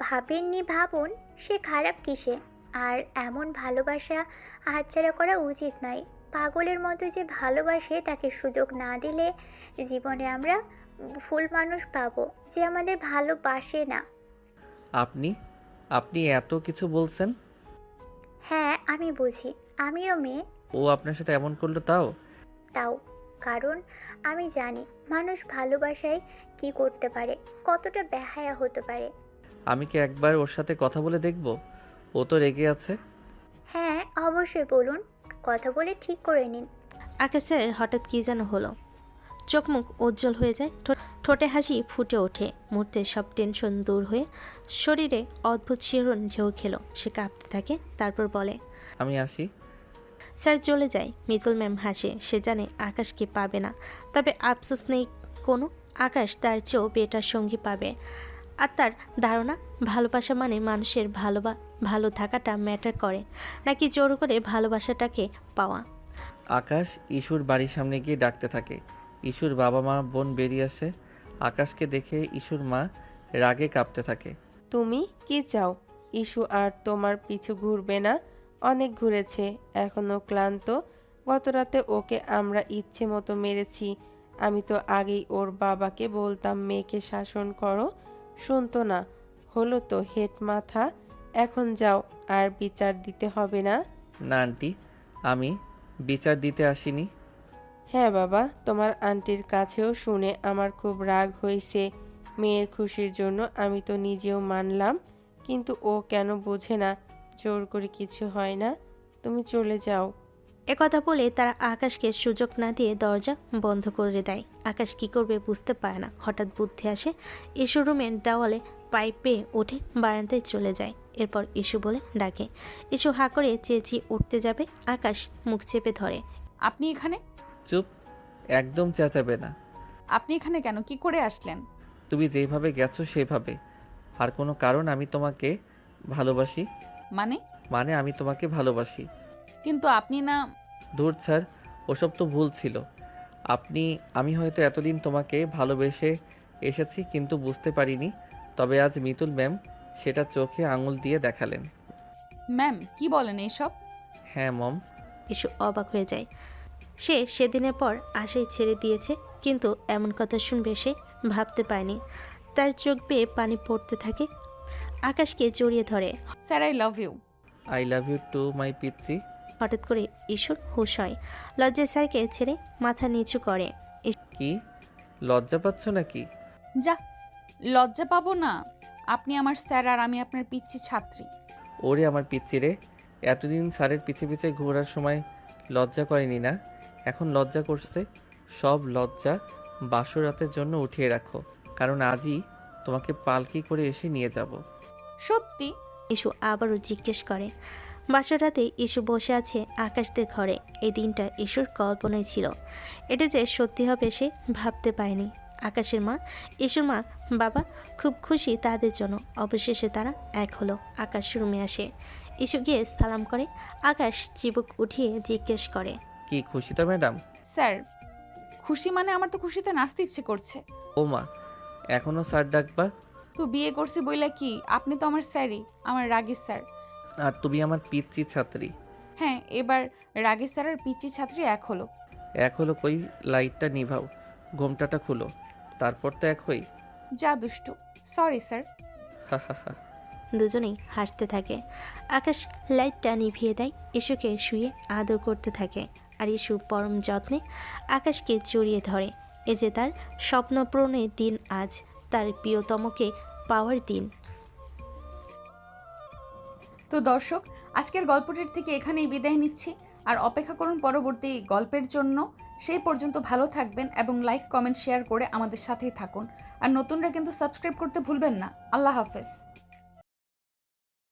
ভাবেননি ভাবুন, সে খারাপ কিসে? আর এমন ভালোবাসা হাতছাড়া করা উচিত নয়। পাগলের মতো যে ভালোবাসে তাকে সুযোগ না দিলে জীবনে আমরা ভুল মানুষ পাবো যে আমাদের ভালোবাসে না। আপনি আপনি এত কিছু বলছেন? হ্যাঁ আমি বুঝি, আমিও মেয়ে। ও আপনার সাথে এমন করলো তাও? তাও কারণ আমি জানি মানুষ ভালোবাসায় কি করতে পারে, কতটা বেহায়া হতে পারে। আমি কি একবার ওর সাথে কথা বলে দেখব? ও তো রেগে আছে। হ্যাঁ অবশ্যই বলুন, কথা বলে ঠিক করে নিন। আকাশের হঠাৎ কী যেন হলো, চোখ মুখ উজ্জ্বল হয়ে যায়, ঠোঁটে হাসি ফুটে ওঠে, মুহূর্তে সব টেনশন দূর হয়ে শরীরে অদ্ভুত শিহরণ ঢেউ খেলো। সে কাঁপতে থাকে, তারপর বলে, আমি আসি। স্যার চলে যায়। মিতুল ম্যাম হাসে, সে জানে আকাশকে পাবে না, তবে আফসোস নেই কোনো। আকাশ তার চেয়েও বেটার সঙ্গী পাবে। আর তার ধারণা ভালোবাসা মানে মানুষের ভালো থাকাটা ম্যাটার করে, নাকি জোর করে ভালোবাসাটাকে পাওয়া। আকাশ ইশুর বাড়ির সামনে গিয়ে ডাকতে থাকে। ইশুর বাবা মা বোন বেরিয়ে আসে। আকাশকে দেখে ইশুর মা রাগে কাঁপতে থাকে। তুমি কি চাও? ইস্যু আর তোমার পিছু ঘুরবে না? অনেক ঘুরেছে, এখনো ক্লান্ত। গত রাতে ওকে আমরা ইচ্ছে মতো মেরেছি। আমি তো আগেই ওর বাবাকে বলতাম মেয়েকে শাসন করো, শুনতো না। হলো তো হেড মাথা। এখন যাও, আর বিচার দিতে হবে না। না আন্টি, আমি বিচার দিতে আসিনি। হ্যাঁ বাবা, তোমার আন্টির কাছেও শুনে আমার খুব রাগ হয়েছে। মেয়ের খুশির জন্য আমি তো নিজেও মানলাম, কিন্তু ও কেন বোঝে না? জোর করে কিছু হয় না, তুমি চলে যাও। একথা বলে তারা আকাশকে সুযোগ না দিয়ে দরজা বন্ধ করে দেয়। আকাশ কি করবে বুঝতে পারে না। হঠাৎ বুদ্ধি আসে, ইস্যু রুমের দেওয়ালে পাইপে উঠে বারান্দায় চলে যায়। এরপর ইস্যু বলে ডাকে। ইস্যু হা করে চেঁচিয়ে উঠতে যাবে, আকাশ মুখ চেপে ধরে। আপনি এখানে? চুপ, একদম চেঁচাবে না। আপনি এখানে কেন? কি করে আসলেন? তুমি যেভাবে গেছো সেভাবে। আর কোনো কারণ? আমি তোমাকে ভালোবাসি। মানে আমি তোমাকে ভালোবাসি। কিন্তু আপনি না। ধুর স্যার, ওসব তো ভুল ছিল। আমি হয়তো এতদিন তোমাকে ভালোবেসে এসেছি, কিন্তু বুঝতে পারিনি। তবে আজ মিতুল ম্যাম সেটা চোখে আঙুল দিয়ে দেখালেন। ম্যাম কি বলেন এইসব? হ্যাঁ মম। ইস্যু অবাক হয়ে যায়। সে সেদিনের পর আশাই ছেড়ে দিয়েছে, কিন্তু এমন কথা শুনবে সে ভাবতে পারেনি। তার চোখ বেয়ে পানি পড়তে থাকে। আকাশকে জড়িয়ে ধরে। Sir I love you. I love you too my পিচ্ছি। হঠাৎ করে ইস্যুর হুঁশ হয়। লজ্জায় স্যারকে ছেড়ে মাথা নিচু করে। কি লজ্জা পাচ্ছ নাকি? যা, লজ্জা পাবো না? আপনি আমার স্যার আর আমি আপনার পিচ্চি ছাত্রী। ওরে আমার পিচ্ছি রে, এতদিন স্যারের পিছে পিছে ঘোরার সময় লজ্জা করেনি না, এখন লজ্জা করছে। সব লজ্জা বাসর রাতের জন্য উঠিয়ে রাখো, কারণ আজই তোমাকে পালকি করে এসে নিয়ে যাব। সত্যি? ইস্যু আবারও জিজ্ঞেস করে। বাসার রাতে ইস্যু বসে আছে আকাশদের ঘরে। এই দিনটা ইস্যুর কল্পনায় ছিল, এটা যে সত্যি হবে সে ভাবতে পারেনি। আকাশের মা, ইস্যুর মা, বাবা খুব খুশি তাদের জন্য। অবশেষে তারা এক হলো। আকাশ রুমে আসে। ইস্যু গিয়ে সালাম করে। আকাশ চিবুক উঠিয়ে জিজ্ঞেস করে, কি খুশি তো ম্যাডাম? স্যার খুশি মানে? আমার তো খুশিতে নাচতে ইচ্ছে করছে। ও মা, এখনো স্যার ডাকবা? তো বিয়ে করছি বইলা কি? আপনি তো আমার স্যারই, আমার রাগের স্যার। আর তুমি আমার পিচ্চি ছাত্রী। হ্যাঁ, এবার রাগের স্যার আর পিচ্চি ছাত্রী এক হলো। এক হলো কই? লাইটটা নিভাও, ঘোমটাটা খুলো, তারপর তো এক হই। যা দুষ্টু। Sorry sir. হা হা হা। দুজনেই হাসতে থাকে। আকাশ লাইটটা নিভিয়ে দেয়, ইস্যুকে শুয়ে আদর করতে থাকে। আর ইস্যু পরম যত্নে আকাশকে জড়িয়ে ধরে। এ যে তার স্বপ্নপূরণের দিন আজ, তার প্রিয়তমকে পাওয়ার দিন। তো দর্শক, আজকের গল্পটির থেকে এখানেই বিদায় নিচ্ছি। আর অপেক্ষা করুন পরবর্তী গল্পের জন্য। সেই পর্যন্ত ভালো থাকবেন এবং লাইক কমেন্ট শেয়ার করে আমাদের সাথেই থাকুন। আর নতুনরা কিন্তু সাবস্ক্রাইব করতে ভুলবেন না। আল্লাহ হাফেজ।